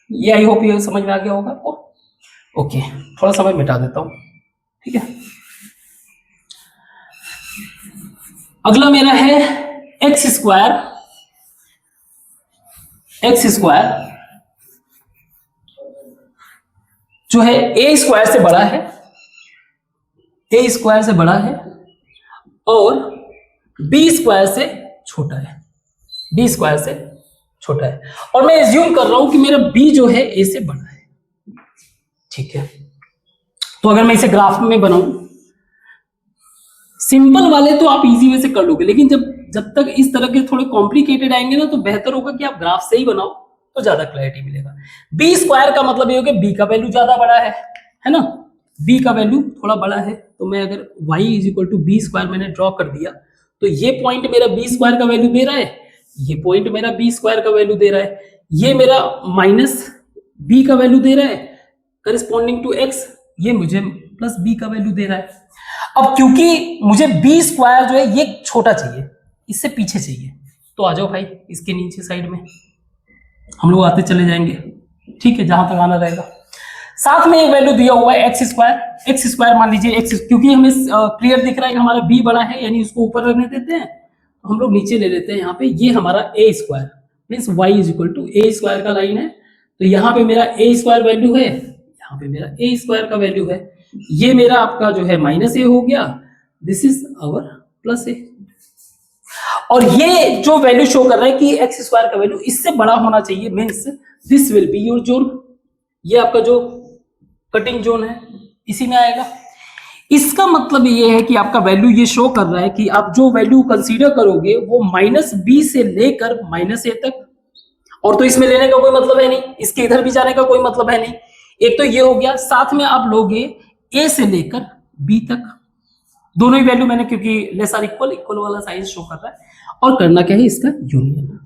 ये आई होप ये समझ में आ गया होगा आपको। ओके, थोड़ा समय मिटा देता हूं, ठीक है। अगला मेरा है एक्स स्क्वायर जो है ए स्क्वायर से बड़ा है, और बी स्क्वायर से छोटा है, और मैं एज्यूम कर रहा हूं कि मेरा बी जो है ए से बड़ा है, ठीक है। तो अगर मैं इसे ग्राफ में बनाऊं, सिंपल वाले तो आप इजी वे से कर लोगे, लेकिन जब तक इस तरह के थोड़े कॉम्प्लिकेटेड आएंगे ना तो बेहतर होगा कि आप ग्राफ से ही बनाओ तो ज्यादा क्लैरिटी मिलेगा। बी स्क्वायर का मतलब ये हो गया बी का वैल्यू ज्यादा बड़ा है ना, बी का वैल्यू थोड़ा बड़ा है। तो मैं अगर y is equal to b square मैंने ड्रॉ कर दिया, तो ये पॉइंट मेरा बी स्क्वायर का वैल्यू दे रहा है, ये पॉइंट मेरा बी स्क्वायर का वैल्यू दे रहा है, ये मेरा माइनस बी का वैल्यू दे रहा है करस्पॉन्डिंग टू x, ये मुझे प्लस बी का वैल्यू दे रहा है। अब क्योंकि मुझे बी स्क्वायर जो है ये छोटा चाहिए, इससे पीछे चाहिए, तो आ जाओ भाई इसके नीचे साइड में हम लोग आते चले जाएंगे। ठीक है, जहां तक आना रहेगा। साथ में एक वैल्यू दिया हुआ है एक्स स्क्वायर मान लीजिए एक्स, क्योंकि हमें क्लियर दिख रहा है कि हमारा बी बड़ा है, यानी उसको ऊपर रखने देते हैं, तो हम लोग नीचे ले लेते हैं यहाँ पे। ये हमारा a square means y is equal to a square का लाइन है, तो यहाँ पे मेरा ए स्क्वायर वैल्यू है, यहाँ पे मेरा ए स्क्वायर का वैल्यू है, ये मेरा आपका जो है माइनस ए हो गया, दिस इज आवर प्लस ए। और ये जो वैल्यू शो कर रहा है कि एक्स स्क्वायर का वैल्यू इससे बड़ा होना चाहिए, means this will be your zone, ये आपका जो कटिंग जोन है इसी में आएगा। इसका मतलब ये है कि आपका वैल्यू ये शो कर रहा है कि आप जो वैल्यू कंसीडर करोगे वो माइनस बी से लेकर माइनस ए तक, और तो इसमें लेने का कोई मतलब है नहीं, इसके इधर भी जाने का कोई मतलब है नहीं। एक तो ये हो गया, साथ में आप लोगे ए से लेकर बी तक, दोनों ही वैल्यू मैंने, क्योंकि लेस आर इक्वल, इक्वल वाला साइज शो कर रहा है, और करना क्या है इसका यूनियन।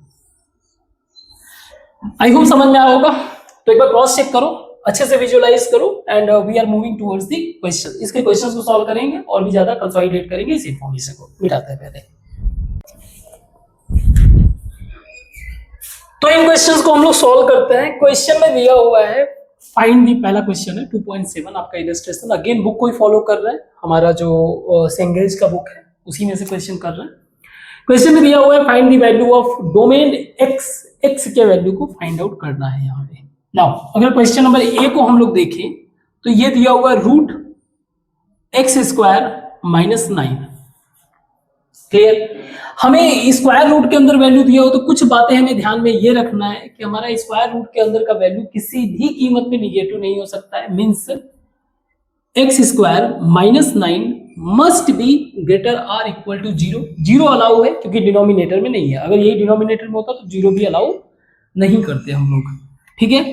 आई होप समझ में आया होगा। तो एक बार क्रॉस चेक करो, अच्छे से विजुअलाइज करो, and we are moving towards the question. इसके क्वेश्चंस को सॉल्व करेंगे और भी ज्यादा कंसोलिडेट करेंगे इस इंफॉर्मेशन को। मिटाते हैं पहले तो इन क्वेश्चंस को हम लोग सॉल्व करते हैं। क्वेश्चन में दिया हुआ है फाइंड दी, पहला क्वेश्चन है 2.7 आपका इलस्ट्रेशन, अगेन बुक को ही फॉलो कर रहा है, हमारा जो सेंगेज का बुक है उसी में से क्वेश्चन कर रहा है। क्वेश्चन में दिया हुआ है find the value of domain x, x के वैल्यू को फाइंड आउट करना है यहाँ पे। नाउ अगर क्वेश्चन नंबर ए को हम लोग देखें तो ये दिया हुआ है root x square minus 9। Clear, हमें स्क्वायर रूट के अंदर वैल्यू दिया हो तो कुछ बातें हमें ध्यान में ये रखना है कि हमारा स्क्वायर रूट के अंदर का वैल्यू किसी भी कीमत पे निगेटिव नहीं हो सकता है, means x square minus 9 must be greater or equal to 0। 0 allow है क्योंकि डिनोमिनेटर में नहीं है, अगर यही डिनोमिनेटर में होता तो 0 भी अलाउ नहीं करते हम लोग, ठीक है।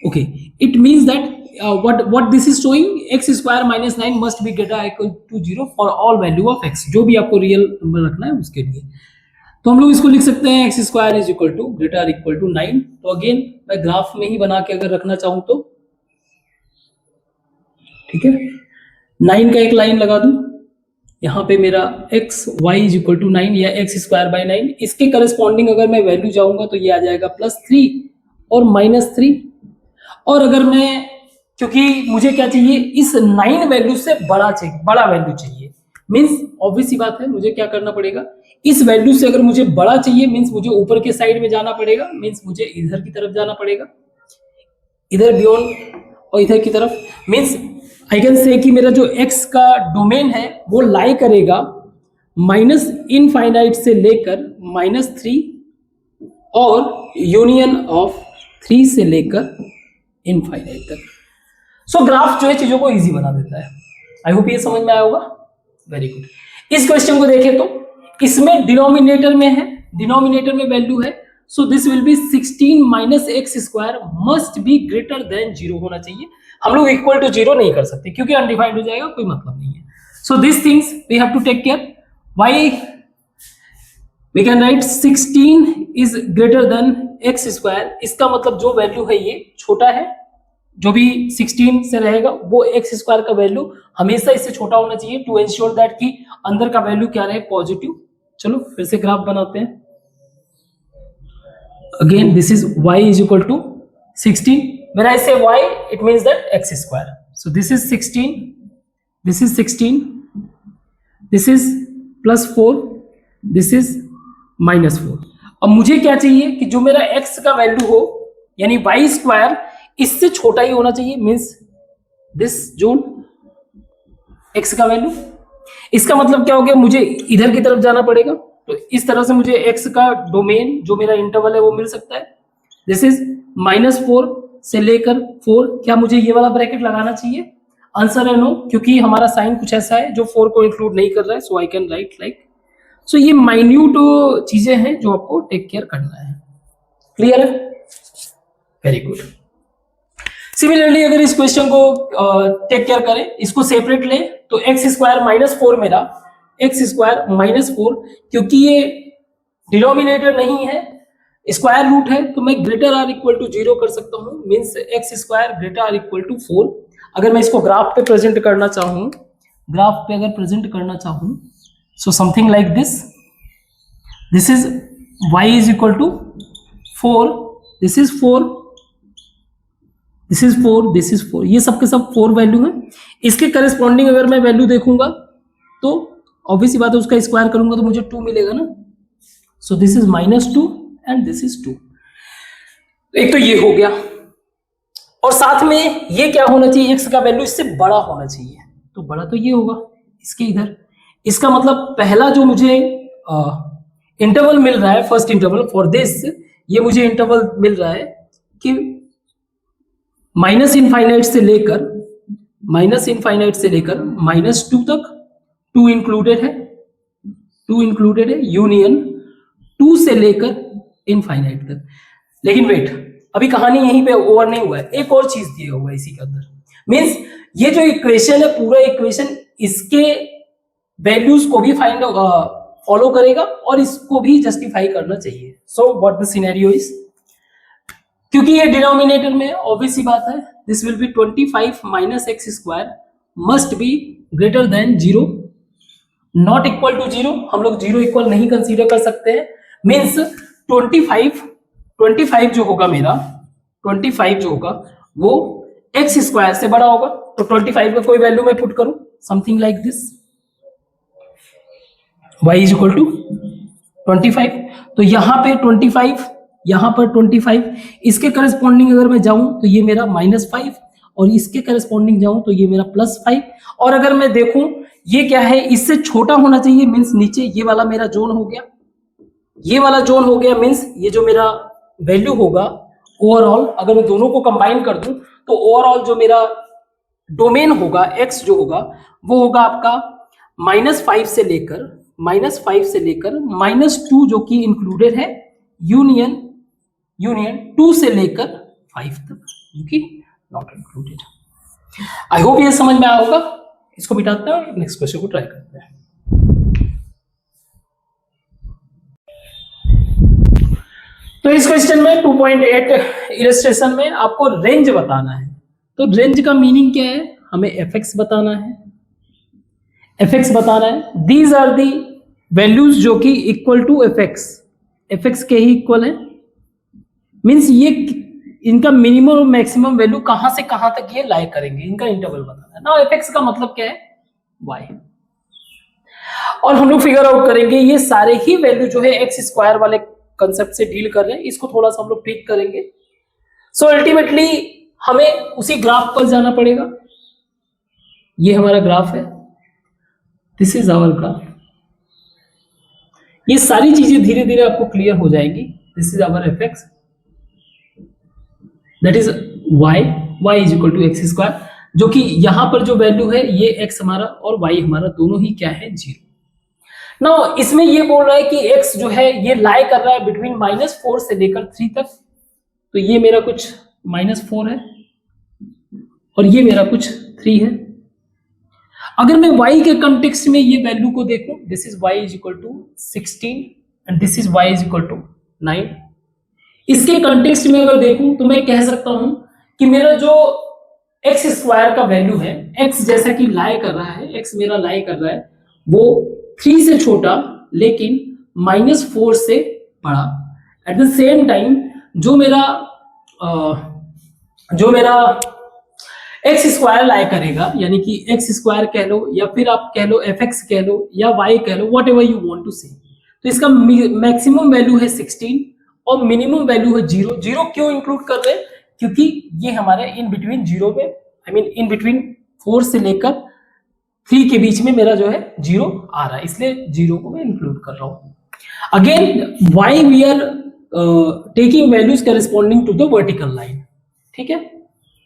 Okay, it means that what this is showing, x square minus 9 must be greater or equal to 0 for all value of x, जो भी आपको रियल नंबर रखना है उसके लिए। तो हम लोग इसको लिख सकते हैं x square is equal to greater और इक्वल टू 9। तो अगेन मैं ग्राफ में ही बना के अगर रखना चाहूं तो ठीक है, 9 का एक लाइन लगा दूं, यहाँ पे मेरा x y is equal to 9 या x स्क्वायर बाय 9, इसके करस्पॉन्डिंग अगर मैं वैल्यू जाऊंगा तो ये आ जाएगा +3 और -3। और अगर मैं, क्योंकि मुझे क्या चाहिए, इस 9 वैल्यू से बड़ा चाहिए, बड़ा वैल्यू चाहिए, मींस ऑब्वियस सी बात है मुझे क्या करना पड़ेगा, इस वैल्यू से अगर मुझे बड़ा चाहिए मींस मुझे ऊपर के साइड में जाना पड़ेगा, मींस मुझे इधर की तरफ जाना पड़ेगा, इधर बियॉन्ड और इधर की तरफ। मींस आई कैन से कि मेरा जो x का डोमेन है वो लाई करेगा माइनस इनफाइनाइट से लेकर -3 और यूनियन ऑफ 3 से लेकर इनफाइनाइट तक। सो ग्राफ जो है चीजों को इजी बना देता है। आई होप ये समझ में आया होगा। Very good. इस क्वेश्चन को देखें तो इसमें डिनोमिनेटर में है, डिनोमिनेटर में वैल्यू है, so this will B 16 minus x square must be greater than 0 होना चाहिए। हम लोग इक्वल टू 0 नहीं कर सकते क्योंकि अनडिफाइंड हो जाएगा, कोई मतलब नहीं है। So this things we have to take care. Why we can write 16 is greater than x square, इसका मतलब जो वैल्यू है ये छोटा है, जो भी 16 से रहेगा वो एक्स स्क्वायर का वैल्यू हमेशा इससे छोटा होना चाहिए टू एंश्योर दैट कि अंदर का वैल्यू क्या रहे, पॉजिटिव। चलो फिर से ग्राफ बनाते हैं। Again this is y is equal to 16. When I say y, it means that x square. So this is 16, this is 16, this is +4, this is -4। अब मुझे क्या चाहिए कि जो मेरा x का वैल्यू हो यानी y स्क्वायर इससे छोटा ही होना चाहिए, मीन्स दिस जोन x का वैल्यू। इसका मतलब क्या हो गया, मुझे इधर की तरफ जाना पड़ेगा, तो इस तरह से मुझे x का डोमेन जो मेरा इंटरवल है वो मिल सकता है। दिस इज -4 से लेकर 4। क्या मुझे ये वाला ब्रैकेट लगाना चाहिए? आंसर है नो, क्योंकि हमारा साइन कुछ ऐसा है जो 4 को इंक्लूड नहीं कर रहा है। सो आई कैन राइट लाइक, सो ये माइन्यूट चीजें हैं जो आपको टेक केयर करना है। क्लियर है? Very good. सिमिलरली अगर इस क्वेश्चन को टेक केयर करें, इसको सेपरेट लें तो एक्स स्क्वायर -4 मेरा एक्स स्क्वायर -4, क्योंकि ये डिनोमिनेटर नहीं है, स्क्वायर रूट है, तो मैं ग्रेटर आर इक्वल टू 0 कर सकता हूँ, means x square greater or equal to 4। अगर मैं इसको ग्राफ पे प्रेजेंट करना चाहूँ, ग्राफ पे अगर प्रेजेंट करना चाहूँ, so something like this, this is y is equal to 4, this is 4, this is 4, this is 4, ये सब के सब 4 वैल्यू है। इसके करस्पॉन्डिंग अगर मैं वैल्यू देखूंगा तो ऑब्वियसली बात है, उसका स्क्वायर करूंगा तो मुझे 2 मिलेगा ना। सो this is -2 and this is 2। एक तो ये हो गया, और साथ में ये क्या होना चाहिए, x का वैल्यू इससे बड़ा होना चाहिए। तो बड़ा तो ये होगा इसके इधर। इसका मतलब पहला जो मुझे इंटरवल मिल रहा है, फर्स्ट इंटरवल फॉर दिस, ये मुझे इंटरवल मिल रहा है कि -∞ से लेकर -2 तक, 2 इंक्लूडेड है, यूनियन 2 से लेकर इनफाइनाइट तक। लेकिन वेट, अभी कहानी यहीं पे ओवर नहीं हुआ है, एक और चीज दिया हुआ है इसी के अंदर। मींस ये जो इक्वेशन है, पूरा इक्वेशन इसके वैल्यूज को भी फाइंड फॉलो करेगा और इसको भी जस्टिफाई करना चाहिए। So what the scenario is, क्योंकि ये डिनोमिनेटर में ऑब्वियस सी बात है, this will be 25 - x² must be greater than 0, not equal to 0। हम लोग 0 इक्वल नहीं कंसीडर कर सकते हैं। मीन्स 25 जो होगा मेरा, 25 जो होगा वो x² से बड़ा होगा। तो 25 का कोई वैल्यू मैं पुट करूं, something like this, y is equal to 25। तो यहां पे 25, यहां पर 25, इसके करस्पॉन्डिंग अगर मैं जाऊं तो ये मेरा -5, और इसके करस्पॉन्डिंग जाऊं तो ये मेरा +5। और अगर मैं देखूं ये क्या है, इससे छोटा होना चाहिए, मीन्स नीचे ये वाला मेरा जोन हो गया, ये वाला जोन हो गया। मीन्स ये जो मेरा वैल्यू होगा ओवरऑल, अगर मैं दोनों को कंबाइन कर दूं तो ओवरऑल जो मेरा डोमेन होगा, x जो होगा वो होगा आपका -5 से लेकर -2 जो कि इंक्लूडेड है, यूनियन 2 से लेकर 5 तक जो कि नॉट इंक्लूडेड। आई होप ये समझ में आया होगा। इसको मिटाते हैं और नेक्स्ट क्वेश्चन को ट्राई करते हैं। तो इस क्वेश्चन में 2.8 इलस्ट्रेशन में आपको रेंज बताना है। तो रेंज का मीनिंग क्या है, हमें fx बताना है। दीज आर दी वैल्यूज जो कि इक्वल टू fx के ही इक्वल है। मीन्स ये इनका मिनिमम और मैक्सिमम वैल्यू कहां से कहां तक ये लाई करेंगे, इनका इंटरवल बताना है ना। fx का मतलब क्या है, y। और हम लोग फिगर आउट करेंगे ये सारे ही वैल्यू जो है x² वाले कंसेप्ट से डील कर रहे हैं, इसको थोड़ा सा हम लोग ट्विक करेंगे। सो अल्टीमेटली हमें उसी ग्राफ पर जाना पड़ेगा। ये हमारा ग्राफ है, दिस इज आवर ग्राफ। ये सारी चीजें धीरे धीरे आपको क्लियर हो जाएंगी। This is our fx, that is y is equal to x², जो कि यहां पर जो वैल्यू है ये x हमारा और y हमारा दोनों ही क्या है, 0। नाउ इसमें ये बोल रहा है कि x जो है ये लाई कर रहा है बिटवीन -4 से लेकर 3 तक। तो ये मेरा कुछ -4 है और ये मेरा कुछ 3 है। अगर मैं y के कंटेक्स्ट में ये वैल्यू को देखूं, this is y is equal to 16 and this is y is equal to 9। इसके कंटेक्स्ट में अगर देखूं तो मैं कह सकता हूं कि मेरा जो x² का वैल्यू है, x जैसा कि लाई कर रहा है, x मेरा लाई कर रहा है वो 3 से छोटा लेकिन -4 से बड़ा। एट द सेम टाइम जो मेरा x² लाई करेगा, यानी कि x² कह लो या फिर आप कह लो fx कह लो या y कह लो, whatever you want to say. तो इसका मैक्सिमम वैल्यू है 16 और मिनिमम वैल्यू है 0। 0 क्यों इंक्लूड कर रहे हैं, क्योंकि ये हमारे इन बिटवीन 0 में, आई मीन इन बिटवीन 4 से लेकर 3 के बीच में मेरा जो है 0 आ रहा है, इसलिए 0 को मैं इंक्लूड कर रहा हूं। Again why we are taking values corresponding to the vertical line, ठीक है।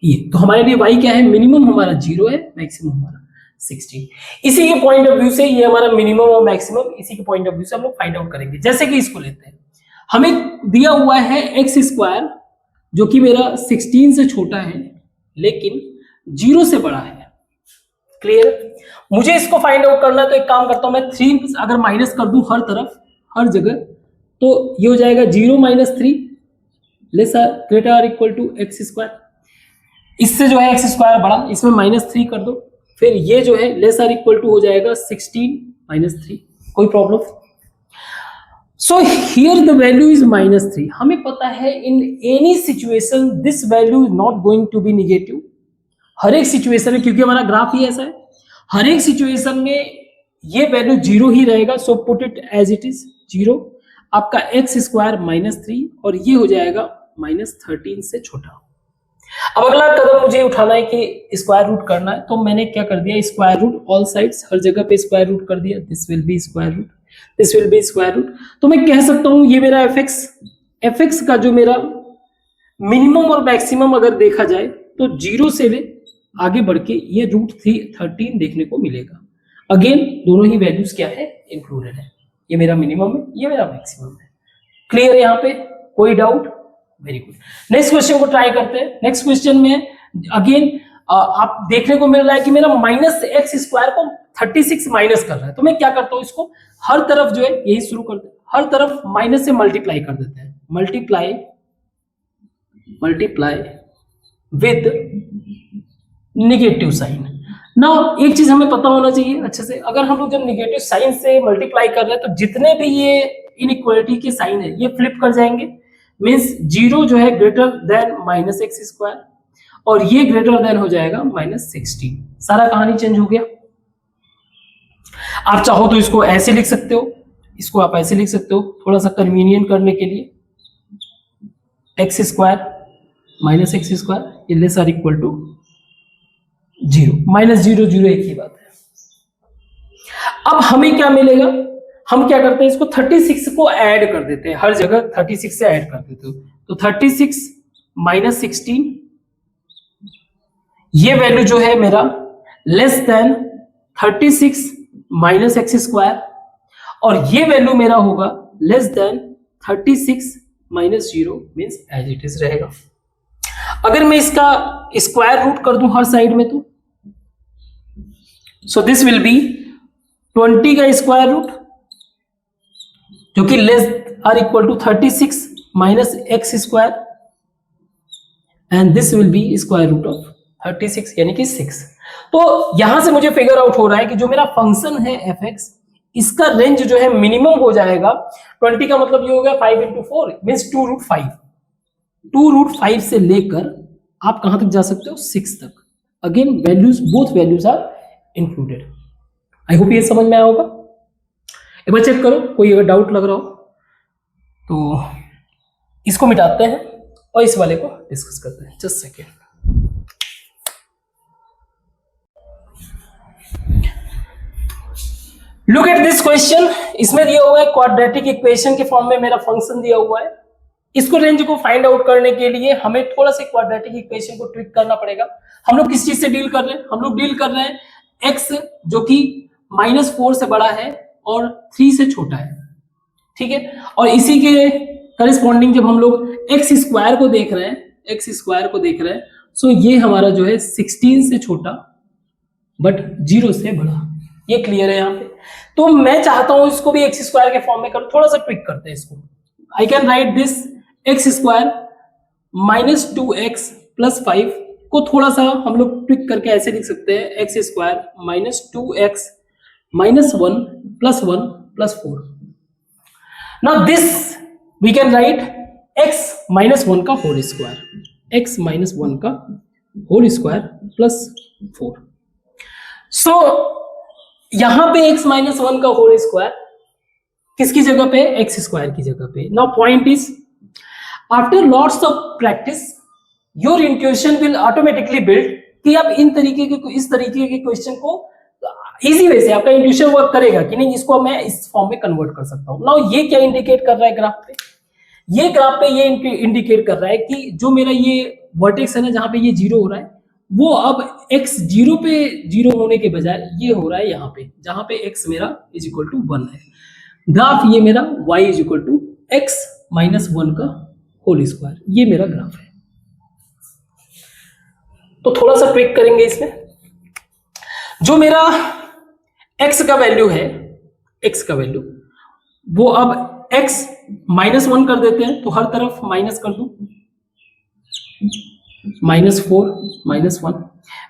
ये तो हमारे लिए y क्या है, मिनिमम हमारा 0 है, मैक्सिमम हमारा 16। इसी के पॉइंट ऑफ व्यू से ये हमारा मिनिमम और मैक्सिमम, इसी के पॉइंट ऑफ व्यू से हम लोग फाइंड आउट करेंगे। जैसे कि इसको लेते हैं, हमें दिया हुआ है x² जो कि मेरा 16 से छोटा है लेकिन 0 से बड़ा है। क्लियर, मुझे इसको फाइंड आउट करना है तो एक काम करता हूं मैं 3 अगर माइनस कर दूं हर तरफ, हर जगह, तो ये हो जाएगा 0 - 3 lesser greater or equal to x²। इससे जो है x² बड़ा, इसमें -3 कर दो, फिर ये जो है लेस आर इक्वल टू हो जाएगा 16 - 3। कोई problem. So here the value is -3। हमें पता है in any situation this value is not going to be negative. हर एक सिचुएशन में, क्योंकि हमारा ग्राफ ही ऐसा है, हर एक सिचुएशन में ये वैल्यू 0 ही रहेगा। So put it as it is 0। आपका x स्क्वायर -3 और ये हो जाएगा -13 से छोटा। अब अगला कदम मुझे उठाना है कि स्क्वायर रूट करना है, तो मैंने क्या कर दिया, स्क्वायर रूट ऑल साइड्स, हर जगह पे स्क्वायर रूट कर दिया। This will be square root, this will be square root. तो मैं कह सकता हूं ये मेरा fx का जो मेरा मिनिमम और मैक्सिमम अगर देखा जाए तो 0 से आगे बढ़ के ये √13 देखने को मिलेगा। अगेन दोनों ही वैल्यूज क्या है, इंक्लूडेड है। ये मेरा मिनिमम है, ये मेरा मैक्सिमम है। क्लियर है यहाँ पे, कोई doubt? Very good. Next question को ट्राई करते हैं। नेक्स्ट क्वेश्चन में अगेन आप देखने को मिल रहा है कि मेरा -x² को 36 माइनस कर रहा है। तो मैं क्या करता हूं, इसको हर तरफ जो है यही शुरू कर दे, हर तरफ माइनस से मल्टीप्लाई कर देते हैं। Multiply with negative sign. Now एक चीज हमें पता होना चाहिए अच्छे से, अगर हम लोग जब निगेटिव साइन से मल्टीप्लाई कर रहे हैं तो जितने भी ये इनइक्वालिटी के साइन है ये फ्लिप कर जाएंगे। मींस 0 जो है ग्रेटर देन -x² और ये ग्रेटर देन हो जाएगा -16। सारा कहानी चेंज हो गया। आप चाहो तो इसको ऐसे लिख सकते हो, इसको आप ऐसे लिख सकते हो, थोड़ा सा कन्वीनियंट करने के लिए। x² -x² ये लेस आर इक्वल टू 0, -0 0 एक ही बात है। अब हमें क्या मिलेगा, हम क्या करते हैं, इसको 36 को ऐड कर देते हैं, हर जगह 36 से ऐड कर देते हो। तो 36 -16 ये वैल्यू जो है मेरा लेस देन 36 -x² और ये वैल्यू मेरा होगा less than 36 -0 means as it is रहेगा। अगर मैं इसका स्क्वायर रूट कर दूं हर साइड में तो सो दिस विल बी 20 का स्क्वायर रूट जो कि less or equal to 36 -x² and this will be square root of 36 यानी कि 6। तो यहां से मुझे फिगर आउट हो रहा है कि जो मेरा फंक्शन है fx इसका रेंज जो है मिनिमम हो जाएगा 20 का मतलब ये हो गया 5 into 4 मींस 2√5। 2√5 से लेकर आप कहां तक जा सकते हो, 6 तक। Again values, both values are included. I hope ये समझ में आया होगा। एक बार चेक करो, कोई अगर डाउट लग रहा हो तो इसको मिटाते हैं और इस वाले को डिस्कस करते हैं। Just second. Look at this question. इसमें दिया हुआ है क्वाड्रेटिक इक्वेशन के फॉर्म में मेरा फंक्शन दिया हुआ है। इसको रेंज को फाइंड आउट करने के लिए हमें थोड़ा सा क्वाड्रेटिक इक्वेशन को ट्विक करना पड़ेगा। हम लोग किस चीज से डील कर रहे हैं, हम लोग डील कर रहे हैं x जो कि -4 से बड़ा है और 3 से छोटा है, ठीक है। और इसी के करस्पॉन्डिंग जब हम लोग x² को देख रहे हैं, सो ये हमारा जो है 16 से छोटा बट 0 से बड़ा। ये क्लियर है यहाँ पे। तो मैं चाहता हूं इसको भी x² के फॉर्म में करूं, थोड़ा सा ट्विक करते हैं इसको। आई can right this x² -2x + 5 को थोड़ा सा हम लोग ट्विक करके ऐसे लिख सकते हैं x² -2x -1 + 1 + 4। Now this we can write x -1 का होल स्क्वायर, x -1 का होल स्क्वायर + 4। सो यहां पे x -1 का होल स्क्वायर किसकी जगह पे, x² की जगह पे। Now point is after lots of practice your intuition will automatically build कि आप इस तरीके के क्वेश्चन को इजी वे से आपका इंट्यूशन वर्क करेगा कि नहीं, इसको मैं इस फॉर्म में कन्वर्ट कर सकता हूं। नाउ ये क्या इंडिकेट कर रहा है ग्राफ पे, ये ग्राफ पे ये इंडिकेट कर रहा है कि जो मेरा ये वर्टेक्स है ना, जहां पे ये 0 हो रहा है, वो अब x 0 पे 0 होने के बजाय ये हो रहा है यहाँ पे, जहां पे x मेरा = 1 है। ग्राफ ये मेरा y = x -1 का होल स्क्वायर, ये मेरा ग्राफ है। तो थोड़ा सा ट्विक करेंगे इसमें। जो मेरा x का वैल्यू है, x का वैल्यू वो अब x -1 कर देते हैं, तो हर तरफ माइनस कर दूं, -4 -1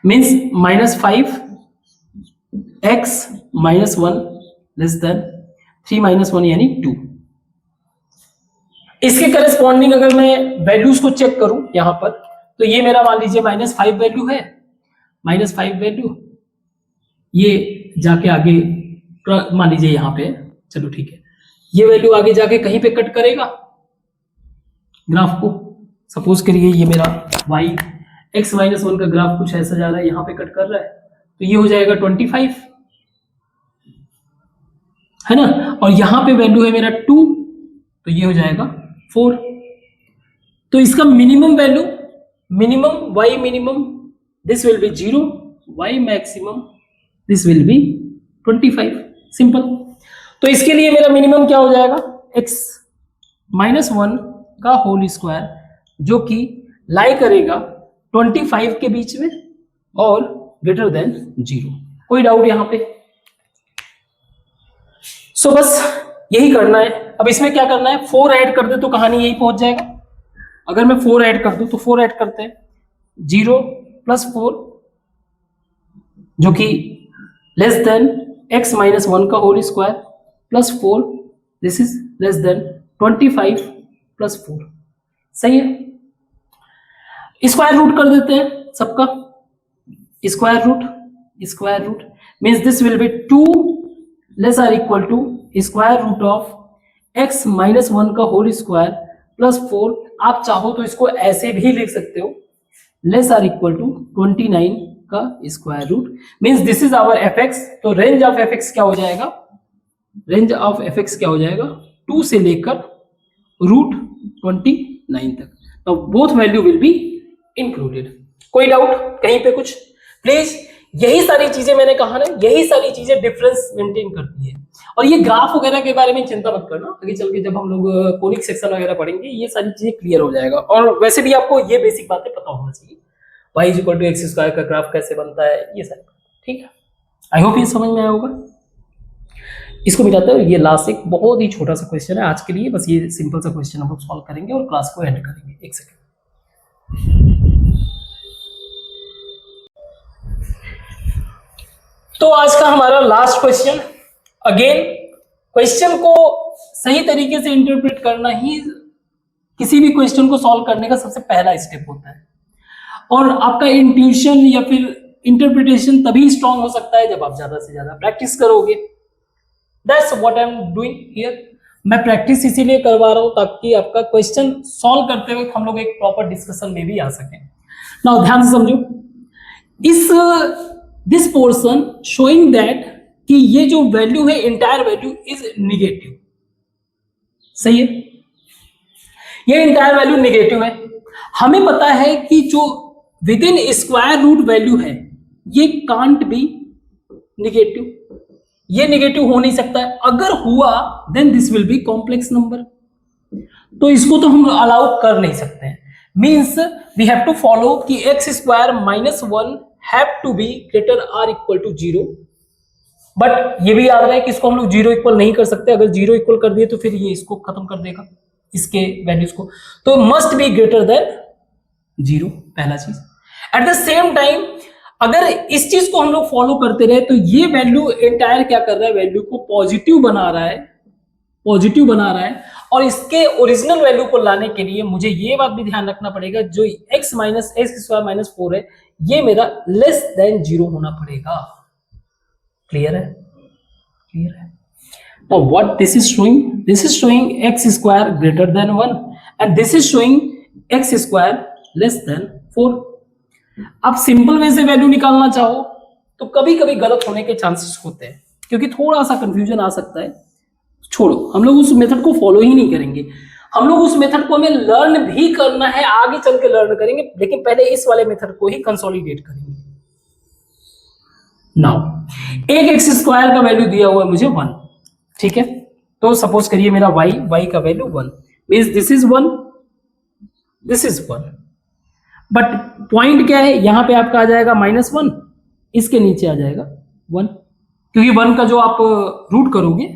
मीन्स -5 x -1 < 3 - 1 यानी 2। इसके करस्पॉन्डिंग अगर मैं वैल्यूज को चेक करूं यहां पर, तो ये मेरा मान लीजिए -5 वैल्यू है, -5 वैल्यू, ये जाके आगे मान लीजिए यहां पे, चलो ठीक है, ये वैल्यू आगे जाके कहीं पे कट करेगा ग्राफ को। सपोज करिए ये मेरा y x-1 का ग्राफ कुछ ऐसा जा रहा है, यहां पे कट कर रहा है, तो ये हो जाएगा 25, है ना, और यहां पे वैल्यू है मेरा 2, तो ये हो जाएगा 4। तो इसका minimum value, minimum y minimum this will B 0, y maximum this will be 25, simple. तो इसके लिए मेरा मिनिमम क्या हो जाएगा, x-1 का होल स्क्वायर, जो कि लाई करेगा 25 के बीच में और ग्रेटर देन 0। कोई डाउट यहां पे? सो बस यही करना है। अब इसमें क्या करना है, 4 ऐड कर दे तो कहानी यही पहुंच जाएगा। अगर मैं 4 ऐड कर दूं तो 4 ऐड करते हैं, 0 + 4 जो कि लेस देन x-1 का whole square plus 4, this is less than 25 + 4, सही है। स्क्वायर रूट कर देते हैं सबका, square root means this will be 2 ≤ square root of x-1 का होल स्क्वायर प्लस 4। आप चाहो तो इसको ऐसे भी लिख सकते हो, <= 29 का square root, means this is our fx। तो रेंज ऑफ fx क्या हो जाएगा, रेंज ऑफ fx क्या हो जाएगा, 2 से लेकर √29 तक। तो both value will be included. कोई डाउट कहीं पे कुछ? प्लीज, यही सारी चीजें मैंने कहा ना, यही सारी चीजें डिफरेंस मेंटेन करती है। और ये ग्राफ वगैरह के बारे में चिंता मत करना, आगे चल के जब हम लोग कोनिक सेक्शन वगैरह पढ़ेंगे ये सारी चीजें क्लियर हो जाएगा। और वैसे भी आपको ये बेसिक बातें पता होना चाहिए, y = x² का ग्राफ कैसे बनता है, ये सारी, ठीक है। आई होप ये समझ में आया होगा। इसको मिटाते हैं, ये लास्ट एक बहुत ही छोटा सा क्वेश्चन है आज के लिए, बस ये सिंपल सा क्वेश्चन हम लोग सॉल्व करेंगे और क्लास को एंड करेंगे। एक सेकंड। तो आज का हमारा लास्ट क्वेश्चन, अगेन क्वेश्चन को सही तरीके से इंटरप्रेट करना ही किसी भी क्वेश्चन को सॉल्व करने का सबसे पहला स्टेप होता है। और आपका इंट्यूशन या फिर इंटरप्रिटेशन तभी स्ट्रांग हो सकता है जब आप ज्यादा से ज्यादा प्रैक्टिस करोगे। That's what I am doing here. मैं प्रैक्टिस इसीलिए करवा रहा हूं ताकि आपका क्वेश्चन सॉल्व करते हुए हम लोग एक प्रॉपर डिस्कशन में भी आ सकें। नाउ ध्यान से समझो, इस दिस पोर्शन शोइंग दैट कि ये जो वैल्यू है, इंटायर वैल्यू इज निगेटिव, सही है, ये इंटायर वैल्यू निगेटिव है। हमें पता है कि जो within square root value है ये कांट बी निगेटिव, ये निगेटिव हो नहीं सकता है। अगर हुआ then this will be complex number, तो इसको तो हम अलाउ कर नहीं सकते हैं। Means we have to follow कि x² - 1 have to be greater or equal to 0। But ये भी याद रहे कि इसको हम लोग 0 इक्वल नहीं कर सकते। अगर 0 इक्वल कर दिए तो फिर ये इसको खत्म कर देगा, इसके वैल्यूज को। तो मस्ट बी ग्रेटर देन 0, पहला चीज। एट द सेम टाइम अगर इस चीज को हम लोग फॉलो करते रहे तो ये वैल्यू एंटायर क्या कर रहा है, वैल्यू को पॉजिटिव बना रहा है, पॉजिटिव बना रहा है। और इसके ओरिजिनल वैल्यू को लाने के लिए मुझे ये बात भी ध्यान रखना पड़ेगा, जो x - x² - 4 है ये मेरा लेस देन 0 होना पड़ेगा। क्लियर है? क्लियर है। Now what this is showing? This is showing x² greater than 1 and this is showing x² less than 4. आप सिंपल वे से वैल्यू निकालना चाहो तो कभी कभी गलत होने के चांसेस होते हैं, क्योंकि थोड़ा सा कंफ्यूजन आ सकता है। छोड़ो, हम लोग उस मेथड को फॉलो ही नहीं करेंगे। हम लोग उस मेथड को हमें लर्न भी करना है, आगे चल के लर्न करेंगे, लेकिन पहले इस वाले मेथड को ही कंसोलिडेट करेंगे। नाउ एक x² का वैल्यू दिया हुआ है मुझे 1, ठीक है। तो सपोज करिए मेरा y का value 1, means this is 1, this is 1। But point क्या है, यहां पे आपका आ जाएगा -1, इसके नीचे आ जाएगा 1, क्योंकि 1 का जो आप रूट करोगे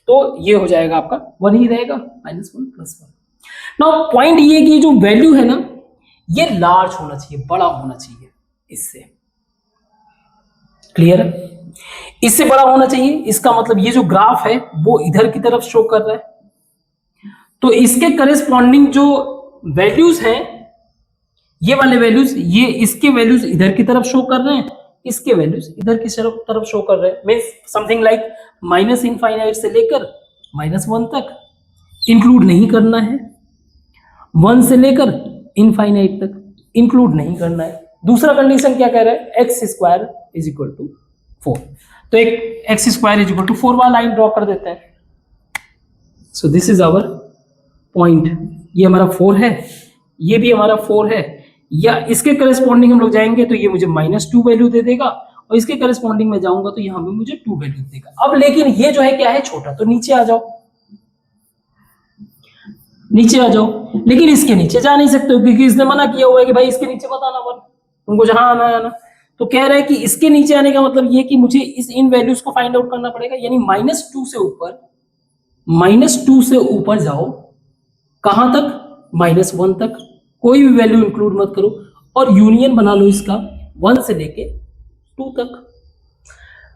तो ये हो जाएगा आपका 1 ही रहेगा, -1 + 1। नाउ पॉइंट ये कि जो वैल्यू है ना ये लार्ज होना चाहिए, बड़ा होना चाहिए इससे। क्लियर है? इससे बड़ा होना चाहिए। इसका मतलब ये जो ग्राफ है वो इधर की तरफ शो कर रहा है, तो इसके करेस्पॉन्डिंग जो वैल्यूज हैं, ये वाले वैल्यूज, ये इसके वैल्यूज इधर की तरफ शो कर रहे हैं, इसके वैल्यूज इधर की तरफ शो कर रहे हैं। Means something like minus infinite से लेकर -1 तक इंक्लूड नहीं करना है, 1 से लेकर इनफाइनाइट तक इंक्लूड नहीं करना है। दूसरा कंडीशन क्या कह रहा है, x² = 4। तो एक x² = 4 वाला लाइन ड्रॉ कर देते हैं। So this is our point, ये हमारा 4 है, ये भी हमारा 4 है, या इसके करस्पॉन्डिंग हम लोग जाएंगे तो ये मुझे -2 वैल्यू दे देगा, और इसके करस्पॉन्डिंग में जाऊंगा तो यहाँ पे मुझे 2 वैल्यू देगा। अब लेकिन ये जो है क्या है, छोटा, तो नीचे आ जाओ, नीचे आ जाओ। लेकिन इसके नीचे जा नहीं सकते हो क्योंकि इसने मना किया हुआ है कि भाई इसके नीचे मत आना, वन उनको जहां आना आना। तो कह रहा है कि इसके नीचे आने का मतलब ये कि मुझे इन वैल्यूज को फाइंड आउट करना पड़ेगा, यानी -2 से ऊपर, -2 से ऊपर जाओ, कहां तक, -1 तक, कोई भी वैल्यू इंक्लूड मत करो, और यूनियन बना लो इसका 1 से लेके 2 तक।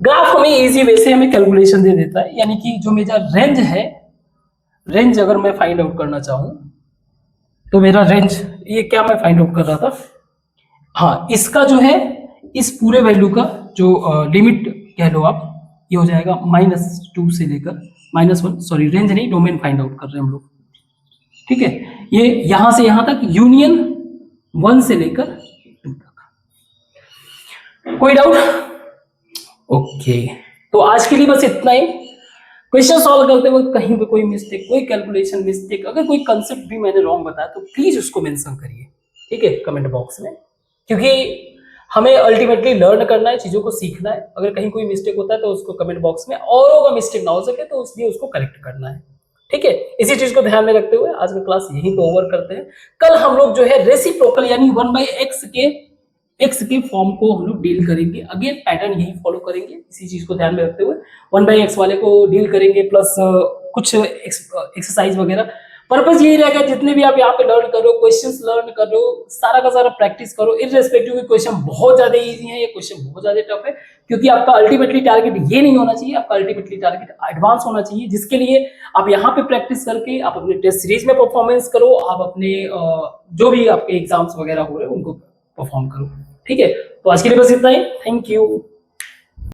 ग्राफ हमें इजी वे से हमें कैलकुलेशन दे देता है, यानी कि जो मेरा रेंज है, रेंज अगर मैं फाइंड आउट करना चाहूं तो मेरा रेंज, ये क्या मैं फाइंड आउट कर रहा था, हाँ, इसका जो है इस पूरे वैल्यू का जो लिमिट कह लो आप, ये हो जाएगा -2 से लेकर -1, सॉरी रेंज नहीं, डोमेन फाइंड आउट कर रहे हैं हम लोग, ठीक है। ये यहां से यहां तक, यूनियन 1 से लेकर 2 तक। कोई डाउट? ओके, तो आज के लिए बस इतना ही। क्वेश्चन सॉल्व करते वक्त कहीं पे कोई मिस्टेक, कोई कैलकुलेशन मिस्टेक, अगर कोई कंसेप्ट भी मैंने रॉन्ग बताया तो प्लीज उसको मेंशन करिए, ठीक है, कमेंट बॉक्स में, क्योंकि हमें अल्टीमेटली लर्न करना है, चीजों को सीखना है। अगर कहीं कोई मिस्टेक होता है तो उसको कमेंट बॉक्स में, औरों का मिस्टेक ना हो सके तो इसलिए उसको करेक्ट करना है, ठीक है। इसी चीज को ध्यान में रखते हुए आज का क्लास यहीं पे ओवर करते हैं। कल हम लोग जो है रेसिप्रोकल यानी 1/x के फॉर्म को हम लोग डील करेंगे। अगेन पैटर्न यही फॉलो करेंगे, इसी चीज को ध्यान में रखते हुए 1/x वाले को डील करेंगे, प्लस कुछ एक्सरसाइज वगैरह। पर्पस यही रहेगा, जितने भी आप यहाँ पे लर्न करो, क्वेश्चंस लर्न करो, सारा का सारा प्रैक्टिस करो, इररेस्पेक्टिव कि क्वेश्चन बहुत ज्यादा इजी है या क्वेश्चन बहुत ज्यादा टफ है, क्योंकि आपका अल्टीमेटली टारगेट ये नहीं होना चाहिए, आपका अल्टीमेटली टारगेट एडवांस होना चाहिए, जिसके लिए आप यहाँ पे प्रैक्टिस करके आप अपने टेस्ट सीरीज में परफॉर्मेंस करो, आप अपने जो भी आपके एग्जाम्स वगैरह हो रहे हैं उनको परफॉर्म करो, ठीक है। तो आज के लिए बस इतना ही, थैंक यू।